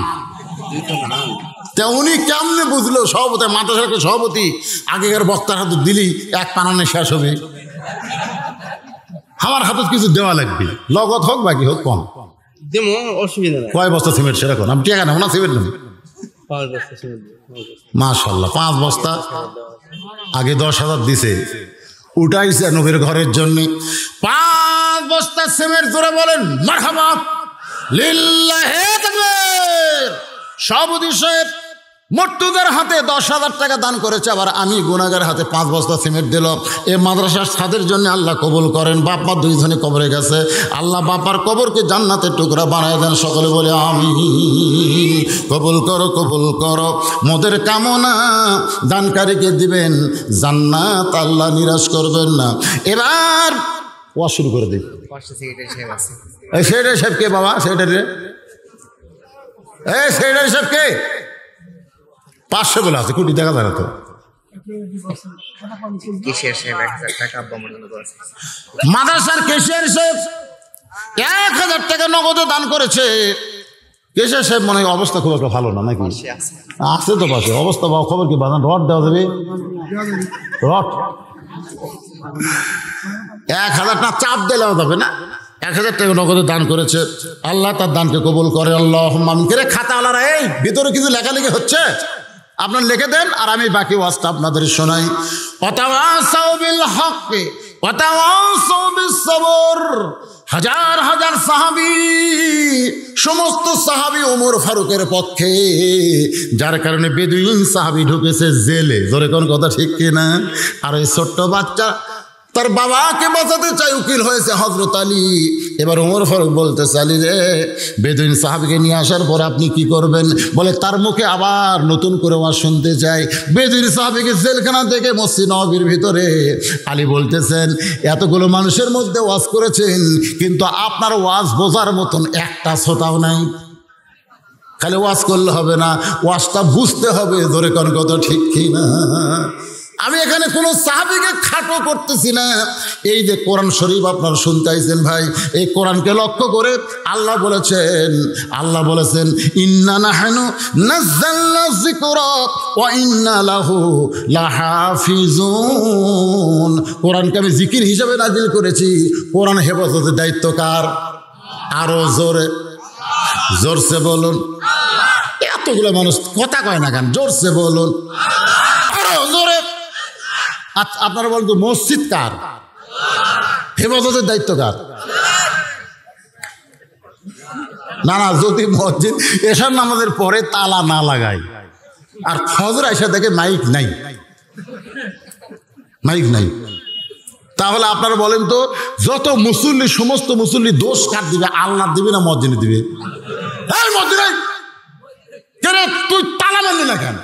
তা উনি কেমনে বুঝলো? সভাপতি, মাদ্রাসার সভাপতি, আগেকার বক্তার হাতে দিলি 1 পানানে শেষ হবে। আমার হাতে কিছু দেওয়া লাগবে, লগত হোক বাকি হোক কম দেবো, অসুবিধা নেই। কয় বস্তা সিমেন্ট সেরকম? আমি টাকা নেবো না, সিমেন্ট নেব। 5 বস্তা সিমেন্ট। মাশাআল্লাহ, 5 বস্তা। আগে 10,000 দিছে, উঠাইছে নবীর ঘরের জন্য 5 বস্তা সিমেন্ট, জোরে বলেন মারহাবা লিল্লাহি তাকবীর। সভাপতি সাহেব মর্তুদের হাতে 10,000 টাকা দান করেছে, আবার আমি গুনাহগার হাতে 5 বস্তা সিমেন্ট দিল। এই মাদ্রাসার ছাদের জন্য আল্লাহ কবুল করেন। বাপ মা দুইজনে কবরে গেছে, আল্লাহ বাপার কবরকে জান্নাতের টুকরা বানায় দেন। সকলে বলে আমিন। কবুল করো, কবুল করো। মোদের কামনা দানকারীকে দিবেন জান্নাত, আল্লাহ নিরাশ করবেন না। এবার ওয়াজ শুরু করে দিই। পাঁচটা সেক্রেটারি সাহেব আছে। এই সেক্রেটারি সাহেব কে বাবা? সেক্রেটারি, এই সেক্রেটারি সাহেব কে? 500 বলে আছে, কোটি টাকা জানা তো। কেশিয়ার সাহেব 1000 টাকা আব্বা আমার জন্য করেছে। মাদ্রাসার কেশিয়ার সাহেব 1000 টাকা নগদে দান করেছে। কেশিয়ার সাহেব মনে হয় অবস্থা খুব একটা ভালো না নাকি? সে আছে। আছে তো পাশে অবস্থা, বা খবর কি বাজান? রড দেওয়া যাবে? রড 1000 টাকা চাপ দিলেও যাবে না। 1000 টাকা নগদে দান করেছে। আল্লাহ তার দানকে কবুল করে। আল্লাহুম্মা আমিন। রে খাতাওয়ালারা, এই ভিতরে কিছু লেখালেখি হচ্ছে, আপনার লিখে দেন আর আমি বাকি ওয়াজটা আপনাদের শোনাই। ওয়াতাওয়াসাউ বিল হক ওয়াতাওয়াসাউ বিস সবর। হাজার হাজার সাহাবী, সমস্ত সাহাবী ওমর ফারুকের পক্ষে, যার কারণে বেদুইন সাহাবী ঢুকেছে জেলে। জোরে কোন কথা ঠিক কিনা? আর ওই ছোট্ট বাচ্চা তার বাবাকে বাঁচাতে চাই, উকিল হয়েছে হযরত আলী। এবার ওমর ফারুক বলতেছে, আলী রে, বেদুইন সাহাবীকে নিয়ে আসার পর আপনি কি করবেন? বলে তার মুখে আবার নতুন করে ওয়াজ শুনতে চাই। বেদুইন সাহাবীকে জেলখানা থেকে মসজিদ নববীর ভিতরে। আলী বলতেছেন, এতগুলো মানুষের মধ্যে ওয়াজ করেছেন, কিন্তু আপনার ওয়াজ বোঝার মতন একটা শ্রোতাও নাই। খালি ওয়াজ করলে হবে না, ওয়াজটা বুঝতে হবে। ধরে কোন কথা ঠিক কিনা? আমি এখানে কোনো সাহাবীকে খাটো করতেছি না। এই যে কোরআন শরীফ আপনারা শুনতে আইছেন ভাই, এই কোরআনকে লক্ষ্য করে আল্লাহ বলেছেন ইন্না নাহনু নাযালনা যিকরা ওয়া ইন্না লাহু লাহাফিজুন। কোরআনকে আমি জিকির হিসাবে নাজিল করেছি, কোরআন হেফাজতের দায়িত্ব কার? আরো জোরসে বলুন। এতগুলো মানুষ কথা কয় না কেন? জোরসে বলুন, আরো জোরে। আচ্ছা, আপনারা বলেন তো মসজিদ কার? হেফাজতের দায়িত্ব কার? না না, যদি মসজিদ এশার নামাজের পরে তালা না লাগাই আর ফজর এসে দেখে মাইক নাই, তাহলে আপনারা বলেন তো যত মুসল্লি, সমস্ত মুসল্লি দোষ কার দিবে? আল্লাহ দিবে না মসজিদে দিবে? তুই তালা মানলি না কেন?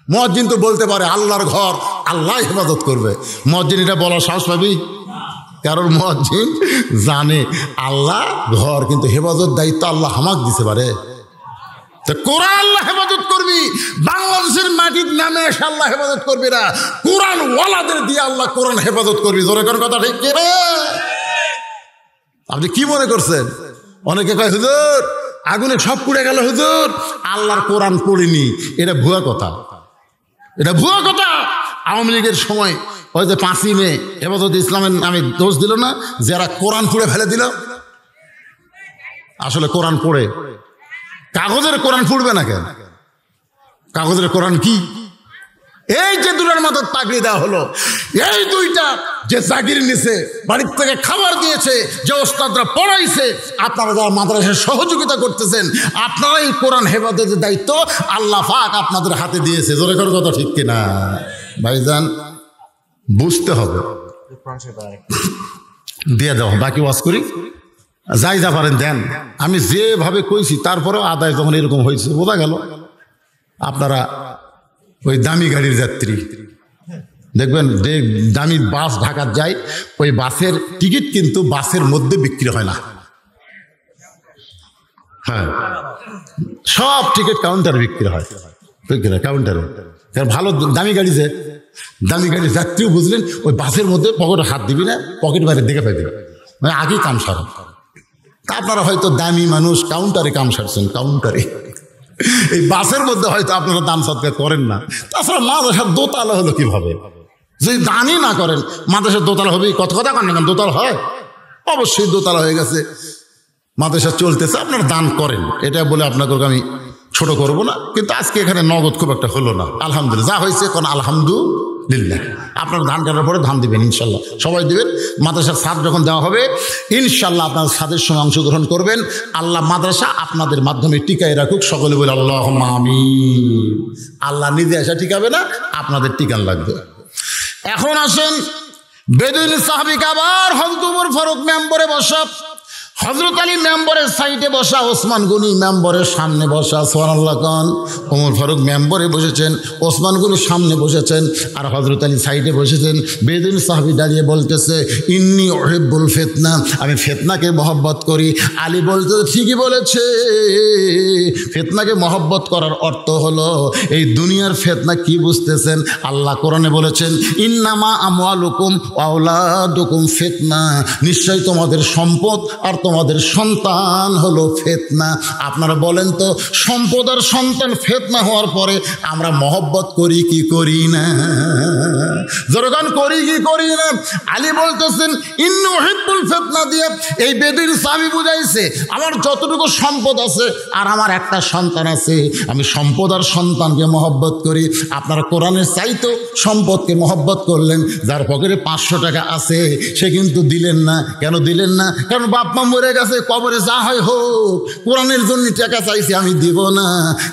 মুয়াজ্জিন তো বলতে পারে আল্লাহর ঘর, আল্লাহ হেফাজত করবে। মুয়াজ্জিন এটা বলার সাহস পাবি? কারণ মুয়াজ্জিন জানে আল্লাহ ঘর, কিন্তু হেফাজত দায়িত্ব আল্লাহ আমাক দিতে পারে। তো কোরআন আল্লাহ হেফাজত করবি, বাংলাদেশের মাটির নামে এসে আল্লাহ হেফাজত করবি না, কোরআন ওয়ালাদের দিয়ে আল্লাহ কোরআন হেফাজত করবি। জোরে কোন কথা ঠিক রে? আপনি কি মনে করছেন? অনেকে কয় হুজুর আগুনে সব পুড়ে গেল, হুজুর আল্লাহর কোরআন পড়িনি। এটা ভুয়া কথা, এটা ভুয়া কথা। আওয়ামী লীগের সময় ওই যে 5ই মে হেফাজত ইসলামের নামে দোষ দিল না, যারা কোরআন পুড়ে ফেলে দিল। আসলে কোরআন পড়ে, কাগজের কোরআন পুড়বে না কেন? কাগজের কোরআন কি? এই যে দুটার মাথার পাগড়ি দেওয়া হলো, এই দুইটা যে জাগির নিছে, বাড়ির থেকে খাবার দিয়েছে, যে ওস্তাদরা পড়াইছে, আপনারা যারা মাদ্রাসায় সহযোগিতা করতেছেন, আপনারা এই কোরআন হেফাজতের দায়িত্ব আল্লাহ পাক আপনাদের হাতে দিয়েছে। জোরে করে কথা ঠিক কিনা? ভাইজান বুঝতে হবে। দিয়ে দাও, বাকি ওয়াজ করি, যাই যা পারেন দেন। আমি যেভাবে কইছি তারপরেও আদায় যখন এরকম হয়েছে, বোঝা গেল আপনারা ওই দামি গাড়ির যাত্রী। দেখবেন যে দামি বাস ঢাকার যায়, ওই বাসের টিকিট কিন্তু বাসের মধ্যে বিক্রি হয় না। হ্যাঁ, সব টিকিট কাউন্টারে বিক্রি হয়, কাউন্টারে। কারণ ভালো দামি গাড়ি, যে দামি গাড়ির যাত্রীও বুঝলেন ওই বাসের মধ্যে পকেটে হাত দিবি না, পকেট বাইরে দেখে পাইবি, মানে আগেই কাম সারা। আপনারা হয়তো দামি মানুষ, কাউন্টারে কাম সারছেন, কাউন্টারে। এই বাসের মধ্যে হয়তো আপনারা দান সৎকার করেন না। তাছাড়া মাদ্রাসার দোতলা হলো কিভাবে? যদি দানই না করেন, মাদ্রাসার দোতলা হবে? কত কথা কন না কেন? দোতলা হয়, অবশ্যই দোতলা হয়ে গেছে, মাদ্রাসা চলতেছে, আপনারা দান করেন। এটা বলে আপনাকে আমি ছোট করব না, কিন্তু আজকে এখানে নগদ খুব একটা হলো না। আলহামদুলিল্লাহ, যা হয়েছে এখন আলহামদুলিল্লাহ। লিল্লাহ। আপনার ধান কাটার পরে ধান দিবেন ইনশাল্লাহ, সবাই দিবেন। মাদ্রাসার ছাদ যখন দেওয়া হবে ইনশাল্লাহ আপনার ছাদের সঙ্গে অংশগ্রহণ করবেন। আল্লাহ মাদ্রাসা আপনাদের মাধ্যমে টিকায় রাখুক, সকলে বলে আল্লাহুম্মা আমিন। আল্লাহ নিজে এসে টিকাবে না, আপনাদের টিকান লাগবে। এখন আসেন, বেদুইন সাহাবীকে আবার হযরত ওমর ফারুক মেম্বরে বসা, হযরত আলী মেম্বরের সাইডে বসা, ওসমান গনি মেম্বরের সামনে বসা। সুবহানাল্লাহ খান। ওমর ফারুক মেম্বরে বসেছেন, ওসমান গনি সামনে বসেছেন, আর হযরত আলী সাইডে বসেছেন। বেদুইন সাহাবী দাঁড়িয়ে বলতেছে, ইন্নী উহিব্বুল ফিতনা, আমি ফিতনাকে মহব্বত করি। আলী বলতে, ঠিকই বলেছে, ফিতনাকে মহব্বত করার অর্থ হলো এই দুনিয়ার ফিতনা। কি বুঝতেছেন? আল্লাহ কোরআনে বলেছেন, ইন্নামা আমওয়ালুকুম ওয়া আওলাদুকুম ফিতনা, নিশ্চয়ই তোমাদের সম্পদ আর তোমাদের সন্তান হলো ফিতনা। আপনারা বলেন তো, সম্পদ আর সন্তান ফিতনা হওয়ার পরে আমরা মহব্বত করি কি করি না? যখন করি কি করি না? আলী বলতেছেন, ইন্নী উহিব্বুল ফিতনা দিয়ে এই বেদুইন সাহাবী বুঝাইছে, আমার যতটুকু সম্পদ আছে আর আমার একটা সন্তান আছে, আমি সম্পদ আর সন্তানকে মহব্বত করি। আপনারা কোরআনের চাইতো সম্পদকে মহব্বত করলেন। যার পকেটে 500 টাকা আছে সে কিন্তু দিলেন না। কেন দিলেন না? কারণ বাপ মা মরে গেছে, কবরে যা হয় হোক, কোরআনের জন্য টাকা চাইছি, আমি দিব না,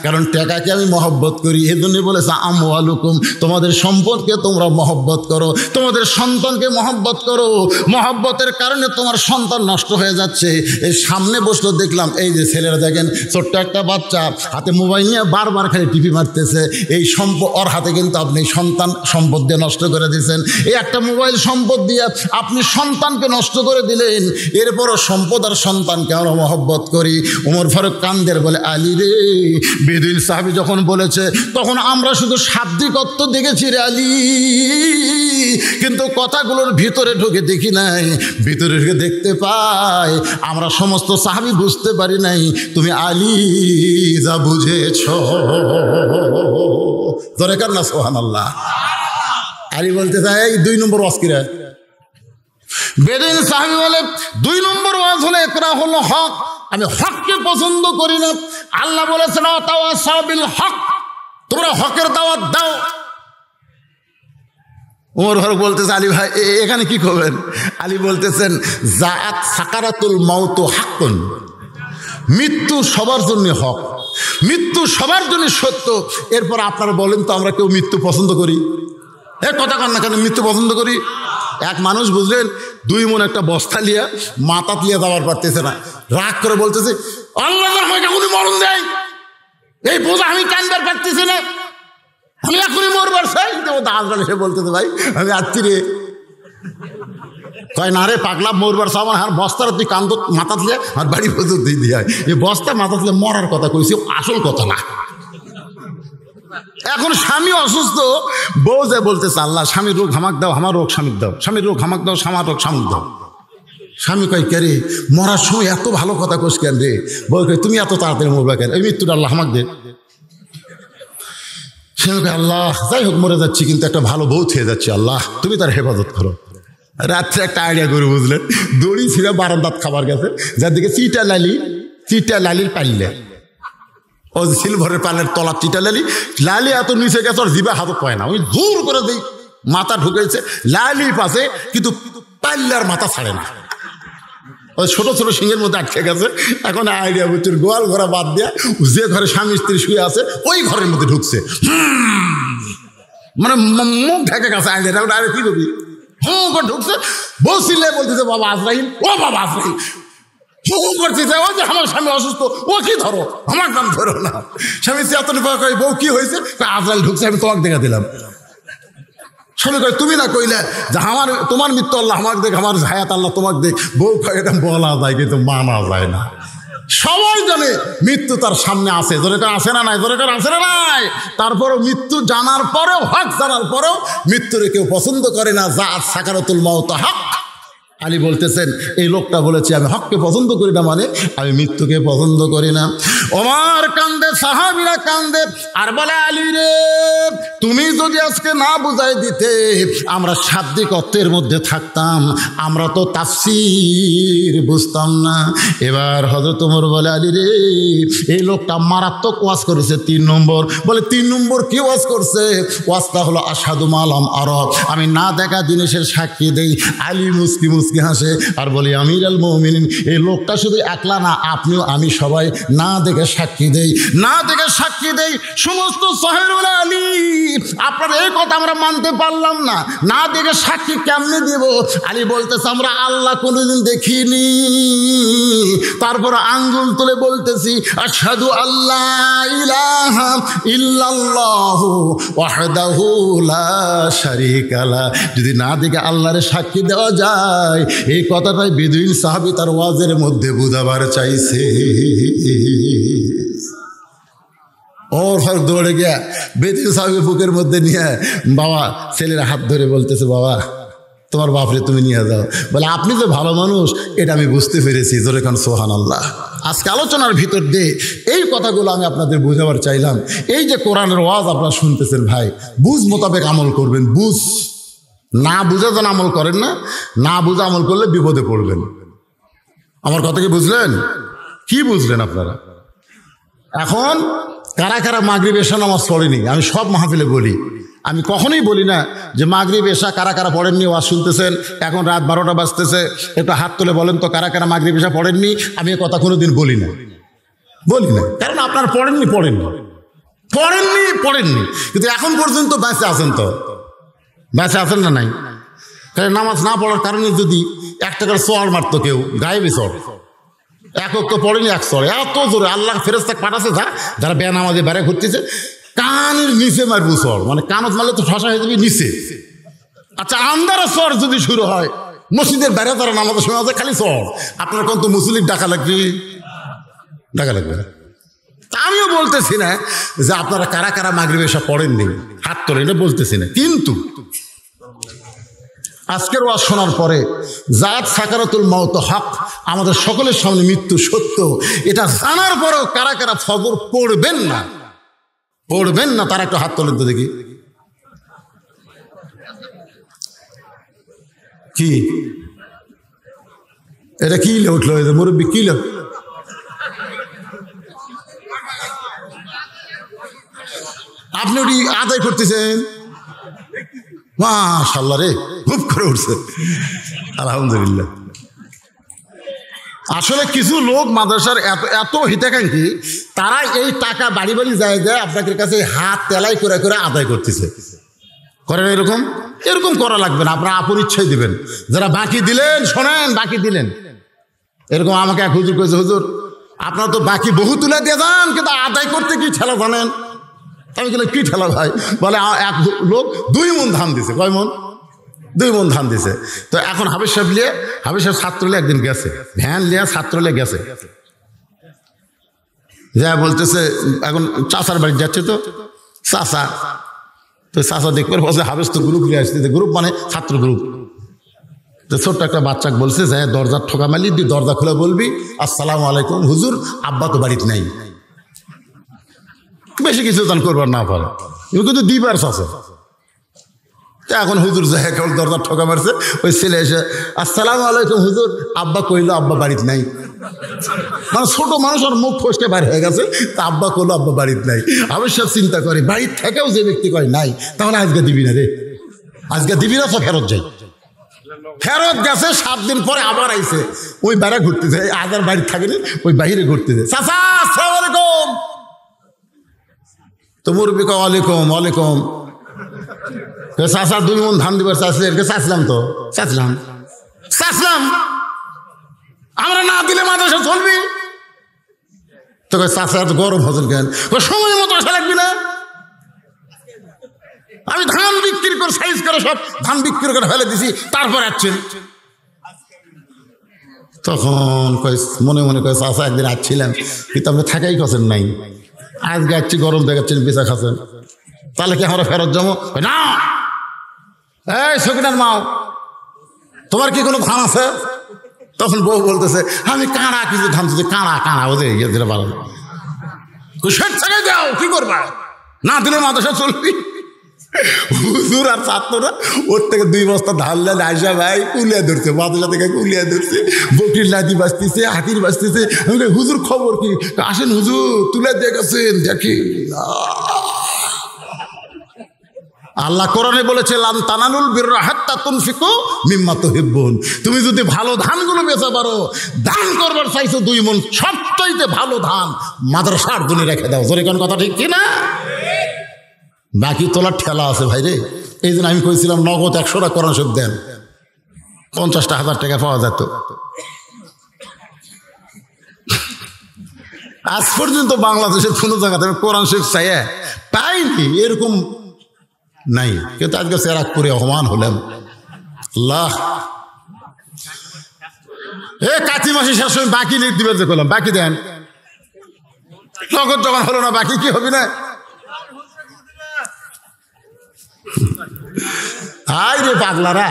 কারণ টাকাকে আমি মহব্বত করি। এই জন্য বলেছে আমওয়ালুকুম, তোমাদের সম্পদকে তোমরা মহব্বত করো, তোমাদের সন্তানকে মহব্বত করো। মহব্বতের কারণে তোমার সন্তান নষ্ট হয়ে যাচ্ছে। এই সামনে বসলো, দেখলাম এই যে ছেলেরা দেখেন, ছোট্ট একটা বাচ্চা হাতে মোবাইল নিয়ে বারবার খালি টিপি মারতেছে। এই সম্পদ ওর হাতে, কিন্তু আপনি সন্তান সম্পদ দিয়ে নষ্ট করে দিয়েছেন। এই একটা মোবাইল সম্পদ দিয়ে আপনি সন্তানকে নষ্ট করে দিলেন। এরপরও সম্পদ আর সন্তানকে আমরা মহব্বত করি। ওমর ফারুক কান্দের বলে, আলী রে, বেদুইন সাহাবী যখন বলেছে তখন আমরা শুধু শাব্দিক অর্থ দেখেছি রে আলী, কিন্তু কথাগুলোর ভিতরে ঢুকে দেখি নাই। ভিতরে ঢুকে দেখতে পাই আমরা সমস্ত সাহাবী বুঝতে পারি নাই, তুমি আলী যা বুঝেছ। ধরে কার না সুবহানাল্লাহ। আলী বলতে চাই, এই 2 নম্বর ওয়াজ কিরা? বেদুইন সাহাবী বলে, 2 নম্বর ওয়াজ হলো একরা হলো হক, আমি হককে পছন্দ করি না। আল্লাহ বলেছেন, তাওয়াসাউ বিল হক, তোমরা হকের দাওয়াত দাও। ওমর ফারুক বলতেছে, আলী ভাই এখানে কি করবেন? আলী বলতেছেন, জাআত সাকারাতুল মাউত হাক্কুন, মৃত্যু সবার জন্য হক, মৃত্যু সবার জন্য সত্য। এরপর আপনারা বলেন তো, আমরা কেউ মৃত্যু পছন্দ করি? কথা কন না কেন? মৃত্যু পছন্দ করি? এক মানুষ বুঝলেন 2 মণ একটা বস্তা লিয়া মাথা লিয়া যাওয়ার পারতেছে না, রাগ করে বলতেছে, আল্লাহ উনি মরণ দেয়, এই বোঝা আমি টানবার পারতেছি না, আমি এখনই মরবার চাই। আজরাইল এসে বলতেছে, ভাই আমি আসছি রে। কয়, না রে পাগলা, মরবার চাও আমার বস্তার তুই কান্দ মাথা দিয়ে আর বাড়ি পর্যন্ত দিয়ে দিয়ে এই বস্তা মাথা দিয়ে মরার কথা কইছি, আসল কথা না। এখন স্বামী অসুস্থ, বউ যে বলতেছে, আল্লাহ স্বামীর রোগ হামাক দাও, আমার রোগ স্বামীর দাও, স্বামীর রোগ হামাক দাও, আমার রোগ স্বামীর দাও। স্বামী কয়, কে রে, মরার সময় এত ভালো কথা কোস কেন রে? বউ কয়, তুমি এত তাড়াতাড়ি মরবা কেন? এই মৃত্যুটা আল্লাহ হামাক দে। স্বামী কয়, আল্লাহ যাই হোক মরে যাচ্ছি, কিন্তু একটা ভালো বউ থেকে যাচ্ছি, আল্লাহ তুমি তার হেফাজত করো। রাত্রে একটা আইডিয়া করে বুঝলেন, দড়ি ছিঁড়ে বারান্দাত খাবার গেছে, যার দিকে চিটা লালির পাইলে, ও সিলভারের পালের তলা চিটা লালি এত নিচে গেছে, ওর জিভে হাত পায় না, ওই জোর করে দিই মাথা ঢুকেছে লালির পাশে, কিন্তু পাল্লার মাথা ছাড়ে না, ওই ছোট ছোট সিংহের মধ্যে আটকে গেছে। এখন আইডিয়া বুঝছে, গোয়াল ঘোরা বাদ দিয়া যে ঘরে স্বামী স্ত্রী শুয়ে আছে ওই ঘরের মধ্যে ঢুকছে, মানে মুখ ঢেকে গেছে। আইডিয়াটা আরে কি করবি, ঢুকছে, বসিলে বলতেছে, বাবা আজরাইল, ও বাবা আজরাইল, করতেছে, ও যে আমার স্বামী অসুস্থ, ও কি ধরো, আমার নাম ধরো না। স্বামী এত কয়, বউ কি হয়েছে? আজরাইল ঢুকছে, আমি তোমাকে দেখা দিলাম। স্বামী কয়, তুমি না কইলে যে আমার তোমার মৃত্যু আল্লাহ আমাকে দেখ, আমার হায়াত আল্লাহ তোমাকে দেখ। বউ কয়, এটা বলা যায় কিন্তু মানা যায় না। সবাই জানে মৃত্যু তার সামনে আছে, জোরে করে আসে না নাই, জোরে করে আসে না নাই। তারপরও মৃত্যু জানার পরেও, হক জানার পরেও মৃত্যুরে কেউ পছন্দ করে না। জাআত সাকারাতুল মাউত হক। আলী বলতেছেন, এই লোকটা বলেছে আমি হককে পছন্দ করি না, মানে আমি মৃত্যুকে পছন্দ করি না। ওমর কান্দে, সাহাবীরা কান্দে, আর বলে আলী রে, তুমি যদি আজকে না বুঝাই দিতে আমরা শাব্দিক অর্থের মধ্যে থাকতাম, আমরা তো তাফসীর বুঝতাম না। এবার হযরত ওমর বলে আলী রে, এই লোকটা মারাত্মক ওয়াজ করেছে 3 নম্বর। বলে 3 নম্বর কি ওয়াজ করছে? ওয়াজটা হলো আশহাদু মা লাম আরা, আমি না দেখা জিনিসের সাক্ষী দেই। আলী মুস্কি মুস্কি হাসে আর বলি আমিরুল মুমিনিন, এই লোকটা শুধু একলা না, আপনিও আমি সবাই না দেখে সাক্ষী দেই, না দেখে সাক্ষী দেই। সমস্ত সাহেবুল আলী, আপনার এই কথা আমরা মানতে পারলাম না, না দেখে সাক্ষী কেমনে দেব? আলী বলতেছে আমরা আল্লাহ কোনোদিন দেখিনি। তারপর আঙ্গুল তুলে বলতেছি আশহাদু আল্লাহ ইলাহা ইল্লাল্লাহু ওয়াহদাহু লা শারীকা লা। যদি না দেখে আল্লাহরে সাক্ষী দেওয়া যায়, এই কথাটাই বেদুইন সাহাবী তার ওয়াজের মধ্যে বুঝাবার চাইছে। ওর ফারুক দৌড়ে গিয়া বেদুইন সাহাবী বুকের মধ্যে নিয়ে বাবা ছেলের হাত ধরে বলতেছে, বাবা তোমার বাপরে তুমি নিয়ে যাও। বলে আপনি যে ভালো মানুষ এটা আমি বুঝতে পেরেছি। জোরে কান সুবহানাল্লাহ। আজকে আলোচনার ভিতর দিয়ে এই কথাগুলো আমি আপনাদের বোঝাবার চাইলাম। এই যে কোরআনের ওয়াজ আপনারা শুনতেছেন ভাই, বুঝ মোতাবেক আমল করবেন। বুঝ না বুঝে যেন আমল করেন না, না বুঝে আমল করলে বিপদে পড়বেন। আমার কথা কি বুঝলেন? কি বুঝলেন আপনারা? এখন কারা কারা মাগরিব এশা নামাজ পড়েনি? আমি সব মাহফিলে বলি, আমি কখনোই বলি না যে মাগরিব এশা কারা কারা পড়েননি। ওয়াজ শুনতেছেন, এখন রাত 12টা বাজতেছে, একটু হাত তুলে বলেন তো কারা কারা মাগরিব এশা পড়েননি। আমি এ কথা কোনোদিন বলি না, কারণ আপনারা পড়েননি। কিন্তু এখন পর্যন্ত বেঁচে আছেন, তো বেঁচে আছেন না নাই? তাহলে নামাজ না পড়ার কারণে যদি একটা করে চড় মারতো কেউ, গায়েবী চড়, একক তো পড়েনি, এক চড় এত জোরে আল্লাহ ফেরেশতা পাঠাচ্ছে, যারা বেনামাজে বেড়ে ঘুরতেছে, কানের নিচে মারবো চড়, মানে কানত মারলে তো ঠসা হয়ে যাবে নিচে। আচ্ছা আন্দারা চড় যদি শুরু হয়, মসজিদের বাইরে তারা নামাজের সময় আছে খালি চড়, আপনার কোন তো মুসলিম ডাকা লাগবে। আমিও বলতেছি না যে আপনারা কারা কারা মাগরিব এসা পড়েননি, হাত তোলেন, এটা বলতেছি না। কিন্তু আজকের ওয়াজ শোনার পরে জাত সাকারাতুল মাউত হক, আমাদের সকলের সামনে মৃত্যু সত্য, এটা জানার পরেও কারা কারা ফজর পড়বেন না তারা একটু হাত তোলেন তো দেখি। কি এটা কি উঠলো? মুরব্বী কি আপনি ওটি আদায় করতেছেন? মাশাআল্লাহ রে, খুব করে উঠছে, আলহামদুলিল্লাহ। আসলে কিছু লোক মাদ্রাসার এত হিতাকাঙ্ক্ষী, তারা এই টাকা বাড়ি বাড়ি যায় আপনাদের কাছে হাত তেলাই করে করে আদায় করতেছে। করেন এরকম করা লাগবে না, আপনারা আপন ইচ্ছাই দিবেন। যারা বাকি দিলেন, শোনেন, বাকি দিলেন, এরকম আমাকে এক হুজুর কয়েছে, হুজুর আপনারা তো বাকি বহু তুলে দিয়ে যান, কিন্তু আদায় করতে কি ঠেলা জানেন? আমি বলে কি ঠেলা ভাই? বলে এক লোক 2 মণ ধান দিছে। কয় মণ? 2 মণ ধান দিছে। তো এখন হাফেজ সাহেব ছাত্র লিয়ে একদিন গেছে, ভ্যান লিয়া ছাত্র লিয়ে গেছে, যা বলতেছে এখন চাচার বাড়ি যাচ্ছে, তো চাচা দেখবে বলছে হাফেজ তো গ্রুপ লিয়ে আসছে, গ্রুপ মানে ছাত্র গ্রুপ। তো ছোট্ট একটা বাচ্চা বলছে যে দরজার ঠোকা মারলি, দরজা খুলে বলবি আসসালামু আলাইকুম হুজুর, আব্বা তো বাড়িতে নাই। বেশি কিছু দান করবার না পারে, কিন্তু দিবার আছে। এখন হুজুর যাই কেবল দরজার ঠোকা মারছে, ওই ছেলে এসে আসসালামু আলাইকুম হুজুর, আব্বা কইলো আব্বা বাড়িতে নাই। মানে ছোট মানুষ আর মুখ ফসকে বাইরে হয়ে গেছে, তা আব্বা কইলো আব্বা বাড়িতে নাই। আমি সব চিন্তা করি, বাড়ির থেকেও যে ব্যক্তি কয় নাই, তাহলে আজকে দিবি না রে, আজকে দিবি না, তো ফেরত যাই। ফেরত গেছে, 7 দিন পরে আবার আইছে, ওই বাইরে ঘুরতেছে, আদার বাড়ি থাকেনি, ওই বাইরে ঘুরতেছে। চাচা আসসালামু আলাইকুম। তো মুরব্বী কয় ওয়ালাইকুম। চাচা 2 মণ ধান দিবার চাইছিলেন? চাইছিলাম আমরা না দিলে মাদ্রাসা চলবি? তো চাচা এত গরম হতেন কেন? সময় মতো আসা লাগবি না? আমি ধান বিক্রি করে সাইজ করে সব ধান বিক্রি করে ফেলে দিছি, তারপর আসছেন। তখন মনে মনে কয় চাচা একদিন আসছিলাম, কিন্তু আপনি থাকাই করছেন নাই, আজকে আসছি গরম দেখাচ্ছেন, বেচা খাচ্ছেন, তাহলে কি আমরা ফেরত যাবো? না। এই সকিনার মাও, তোমার কি কোনো ধান আছে? তখন বউ বলতেছে আমি কাঁড়া কিছু ধান দিচ্ছি, কাঁড়া ওদের ইয়ে যেটা ভালো। ষাট টাকা দাও, কি করবা? না দিলে মাদ্রাসা চলবি। হুজুর আর ছাত্ররা ওর থেকে 2 বস্তা ধান লাল আয়সা ভাই কুলিয়া ধরছে, মাদ্রাসা থেকে কুলিয়া ধরছে, বটির লাঠি বাঁচতেছে, হাতির বাঁচতেছে। হুজুর খবর কি? আসেন হুজুর, তুলে দিয়ে গেছেন, দেখি। আল্লাহ কোরআনে বলেছে লান তানালুল বিররা হাত্তা তুনফিকু মিম্মা তুহিব্বুন। তুমি যদি ভালো ধানগুলো বেচা পারো, দান করবার চাইছো 2 মণ, সবচাইতে ভালো ধান মাদ্রাসার জন্য রেখে দাও। জোরে কোন কথা ঠিক কি না? বাকি তোলার ঠেলা আছে ভাই রে। এই জন্য আমি কইছিলাম নগদ 100 টাকা কোরআন শরীফ দেন, 50,000 টাকা পাওয়া যেত। আজ পর্যন্ত বাংলাদেশের কোনো জায়গাতে কোরআন শরীফ চাইয়া পাইনি, এরকম নাই। কিন্তু আজকে সেরাক করে অপমান হলাম। আল্লাহ কাতি মাসে শেষ সময় বাকি লিখ দিবে, যে করলাম বাকি দেন, নগদ যখন হলো না বাকি কি হবে না? হাই রে পাগলারা,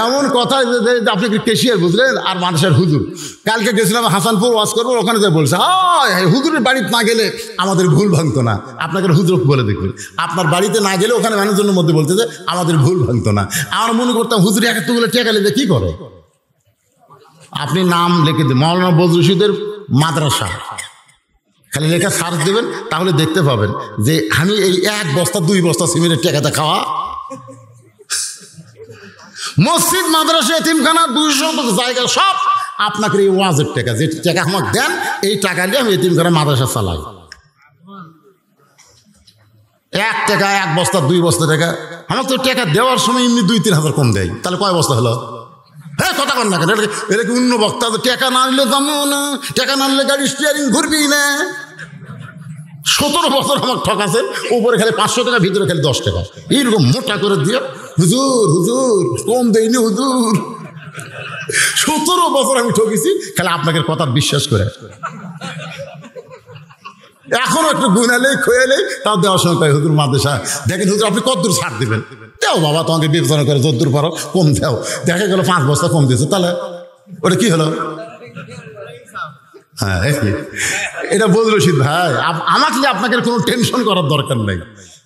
এমন কথা আপনি কেশিয়ার বুঝলেন আর মানুষের হুজুর। কালকে গেছিলাম হাসানপুর ওয়াজ করবো, ওখানে যে বলছে হুজুরের বাড়িতে না গেলে আমাদের ভুল ভাঙতো না। আপনাকে হুজুর বলে দেখবেন, আপনার বাড়িতে না গেলে ওখানে মানুষজনের মধ্যে বলতে যে আমাদের ভুল ভাঙতো না। আমার মনে করতাম হুজুর এতগুলো টেকা লিখে কি করে? আপনি নাম লিখে দেন মাওলানা বজলুল রশিদের মাদ্রাসা, খালি লেখা সার্চ দেবেন, তাহলে দেখতে পাবেন যে আমি এই 1 বস্তা 2 বস্তা সিমেন্টের টাকাতে খাওয়া। মসজিদ, মাদ্রাসা, এতিমখানা, 200 জায়গা সব আপনাকে এই ওয়াজের টাকা, যে টাকা আমাকে দেন এই টাকা দিয়ে আমি এতিমখানা মাদ্রাসা চালাই। 1 টাকা 1 বস্তা 2 বস্তা টাকা আমার তো টাকা দেওয়ার সময় এমনি 2-3 হাজার কম দেয়, তাহলে কয় বস্তা হলো? হ্যাঁ কথা কন না কেন? এটা কি অন্য বক্তা? টাকা না নিলে দামও না, টাকা না নিলে গাড়ি স্টিয়ারিং ঘুরবি না। 17 বছর আমার ঠকাছেন, উপরে খালি 500 টাকা, ভিতরে খালি 10 টাকা, এইরকম মোটা করে দিয়ে হুজুর হুজুর কম দেয়নি হুজুর। 17 বছর আমি ঠকেছি খালি আপনাকে কথা বিশ্বাস করে। এখনো একটু গুনালেই খোয়ালেই তাও দেওয়ার সময় কয় হুজুর মাদ্রাসা দেখেন হুজুর আপনি কতদূর ছাড় দেবেন, দেও বাবা তোমাকে বিবেচনা করে যতদূর পারো কম দেও। দেখা গেল 5 বস্তা কম দিয়েছে, তাহলে ওটা কি হলো? হ্যাঁ এটা বজলুল রশিদ ভাই, আমাকে আপনাকে কোনো টেনশন করার দরকার নেই।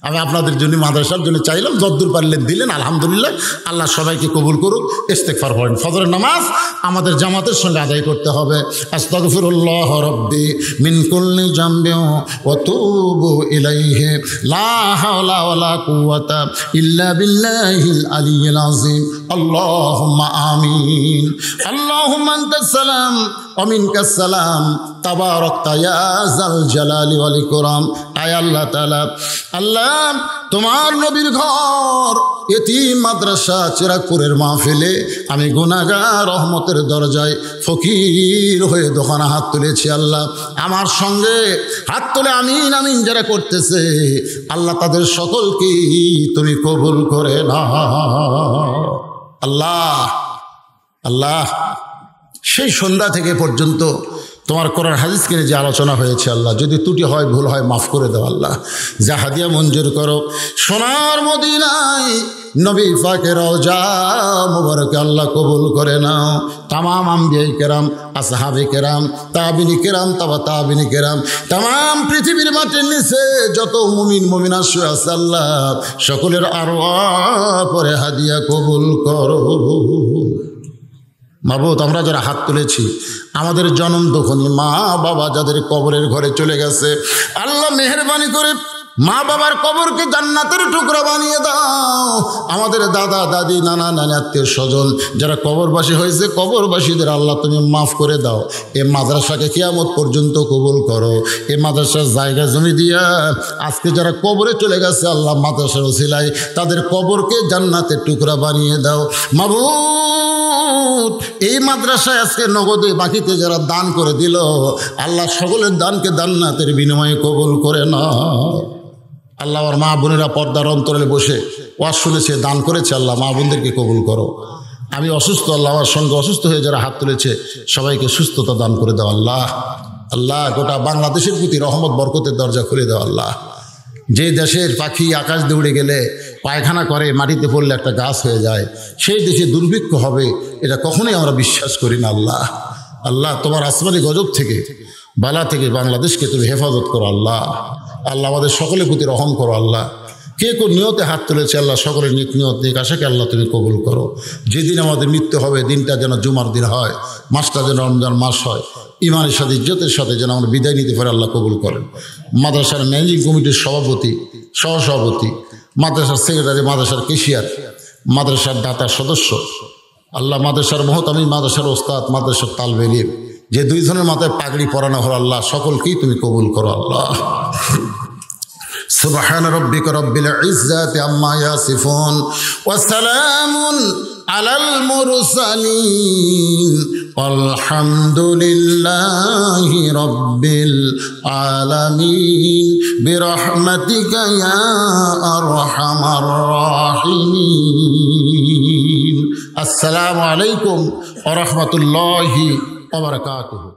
আমি আপনাদের জন্য মাদ্রাসার জন্য চাইলাম, যতদূর পারলেন দিলেন, আলহামদুলিল্লাহ। আল্লাহ সবাইকে কবুল করুক। ইস্তেগফার পড়েন, ফজরের নামাজ আমাদের জামাতের সঙ্গে আদায় করতে হবে। আস্তাগফিরুল্লাহ রাব্বি মিন কুল্লি জামবিন ওয়া তুবু ইলাইহি লা হাওলা ওয়ালা কুওয়াতা ইল্লা বিল্লাহিল আলিয়্যিল আযীম। আল্লাহুম্মা আমিন। আল্লাহুম্মা আনতাস সালাম ওয়া মিনকাস সালাম তাবারাকতা ইয়া যাল জালালি ওয়াল ইকরাম। আয় আল্লাহ তাআলা, আল্লাহ তোমার নবীর ঘর এতিম মাদ্রাসা চেরাগপুরের মাহফিলে আমি গুনাহগার, রহমতের দরজায় ফকির হয়ে দোকানে হাত তুলেছি। আল্লাহ আমার সঙ্গে হাত তুলে আমিন আমিন যারা করতেছে, আল্লাহ তাদের সকলকেই তুমি কবুল করে নাও। আল্লাহ আল্লাহ সেই সন্ধ্যা থেকে পর্যন্ত তোমার কোরআন হাদিসকে নিয়ে যে আলোচনা হয়েছে, আল্লাহ যদি ত্রুটি হয় ভুল হয় মাফ করে দাও। আল্লাহ যা হাদিয়া মঞ্জুর করো। সোনার মদিনায় নবী পাকের রওজা মুবারকে আল্লাহ কবুল করে নাও। তামাম আম্বিয়ায়ে কেরাম, আসহাবে কেরাম, তাবিনী কেরাম, তাবিনী কেরাম, তামাম পৃথিবীর মাটির নিচে যত মুমিন মুমিনা শুয়ে আছে আল্লাহ সকলের আরওয়াহ পরে হাদিয়া কবুল করো। মাবুদ আমরা যারা হাত তুলেছি, আমাদের জনম দুঃখী মা বাবা যাদের কবরের ঘরে চলে গেছে, আল্লাহ মেহেরবানি করে মা বাবার কবরকে জান্নাতের টুকরা বানিয়ে দাও। আমাদের দাদা দাদি নানা নানি আত্মীয় স্বজন যারা কবরবাসী হয়েছে, কবরবাসীদের আল্লাহ তুমি মাফ করে দাও। এ মাদ্রাসাকে কিয়ামত পর্যন্ত কবুল করো। এ মাদ্রাসার জায়গা জমি দিয়া আজকে যারা কবরে চলে গেছে আল্লাহ মাদ্রাসার ওসিলায় তাদের কবরকে জান্নাতের টুকরা বানিয়ে দাও। মাবুদ এই মাদ্রাসায় আজকে নগদে বাকিতে যারা দান করে দিল, আল্লাহ সকলের দানকে জান্নাতের বিনিময়ে কবুল করে নাও। আল্লাহ আমার মা বোনেরা পর্দার অন্তরালে বসে ওয়াজ শুনেছে, দান করেছে, আল্লাহ মা বোনদেরকে কবুল করো। আমি অসুস্থ, আল্লাহ আমার সঙ্গে অসুস্থ হয়ে যারা হাত তুলেছে সবাইকে সুস্থতা দান করে দাও। আল্লাহ আল্লাহ গোটা বাংলাদেশের প্রতি রহমত বরকতের দরজা খুলে দাও। আল্লাহ যে দেশের পাখি আকাশ দৌড়ে গেলে পায়খানা করে মাটিতে পড়লে একটা গাছ হয়ে যায়, সেই দেশে দুর্ভিক্ষ হবে এটা কখনোই আমরা বিশ্বাস করি না। আল্লাহ আল্লাহ তোমার আসমানি গজব থেকে বালা থেকে বাংলাদেশকে তুমি হেফাজত করো আল্লাহ। আল্লাহ আমাদের সকলের প্রতি রহম করো আল্লাহ। কে কোন নিয়তে হাত তুলেছে আল্লাহ সকলের নিক নিয়ত নিক আশাকে আল্লাহ তুমি কবুল করো। যেদিন আমাদের মৃত্যু হবে দিনটা যেন জুমার দিন হয়, মাসটা যেন রমজান মাস হয়, ইমানের সাথে ইজ্জতের সাথে যেন আমরা বিদায় নিতে পারি আল্লাহ কবুল করেন। মাদ্রাসার ম্যানেজিং কমিটির সভাপতি, সহসভাপতি, মাদ্রাসার সেক্রেটারি, মাদ্রাসার কেশিয়ার, মাদ্রাসার দাতার সদস্য, আল্লাহ মাদ্রাসার মহতামিম, মাদ্রাসার ওস্তাদ, মাদ্রাসার তালবে ইলম, যে দুইজনের মাথায় পাগড়ি পরানো হলো আল্লাহ সকলকেই তুমি কবুল করো আল্লাহ। সুবহান রাব্বিকা রাব্বিল ইজ্জাতি আম্মা ইয়াসিফুন ওয়া সালামুন আলাল মুরসালিন আলহামদুলিল্লাহি রাব্বিল আলামিন বিরহমাতিকা ইয়া আরহামার রাহিমিন। আসসালামু আলাইকুম ওয়া রাহমাতুল্লাহি ওয়া বারাকাতুহু।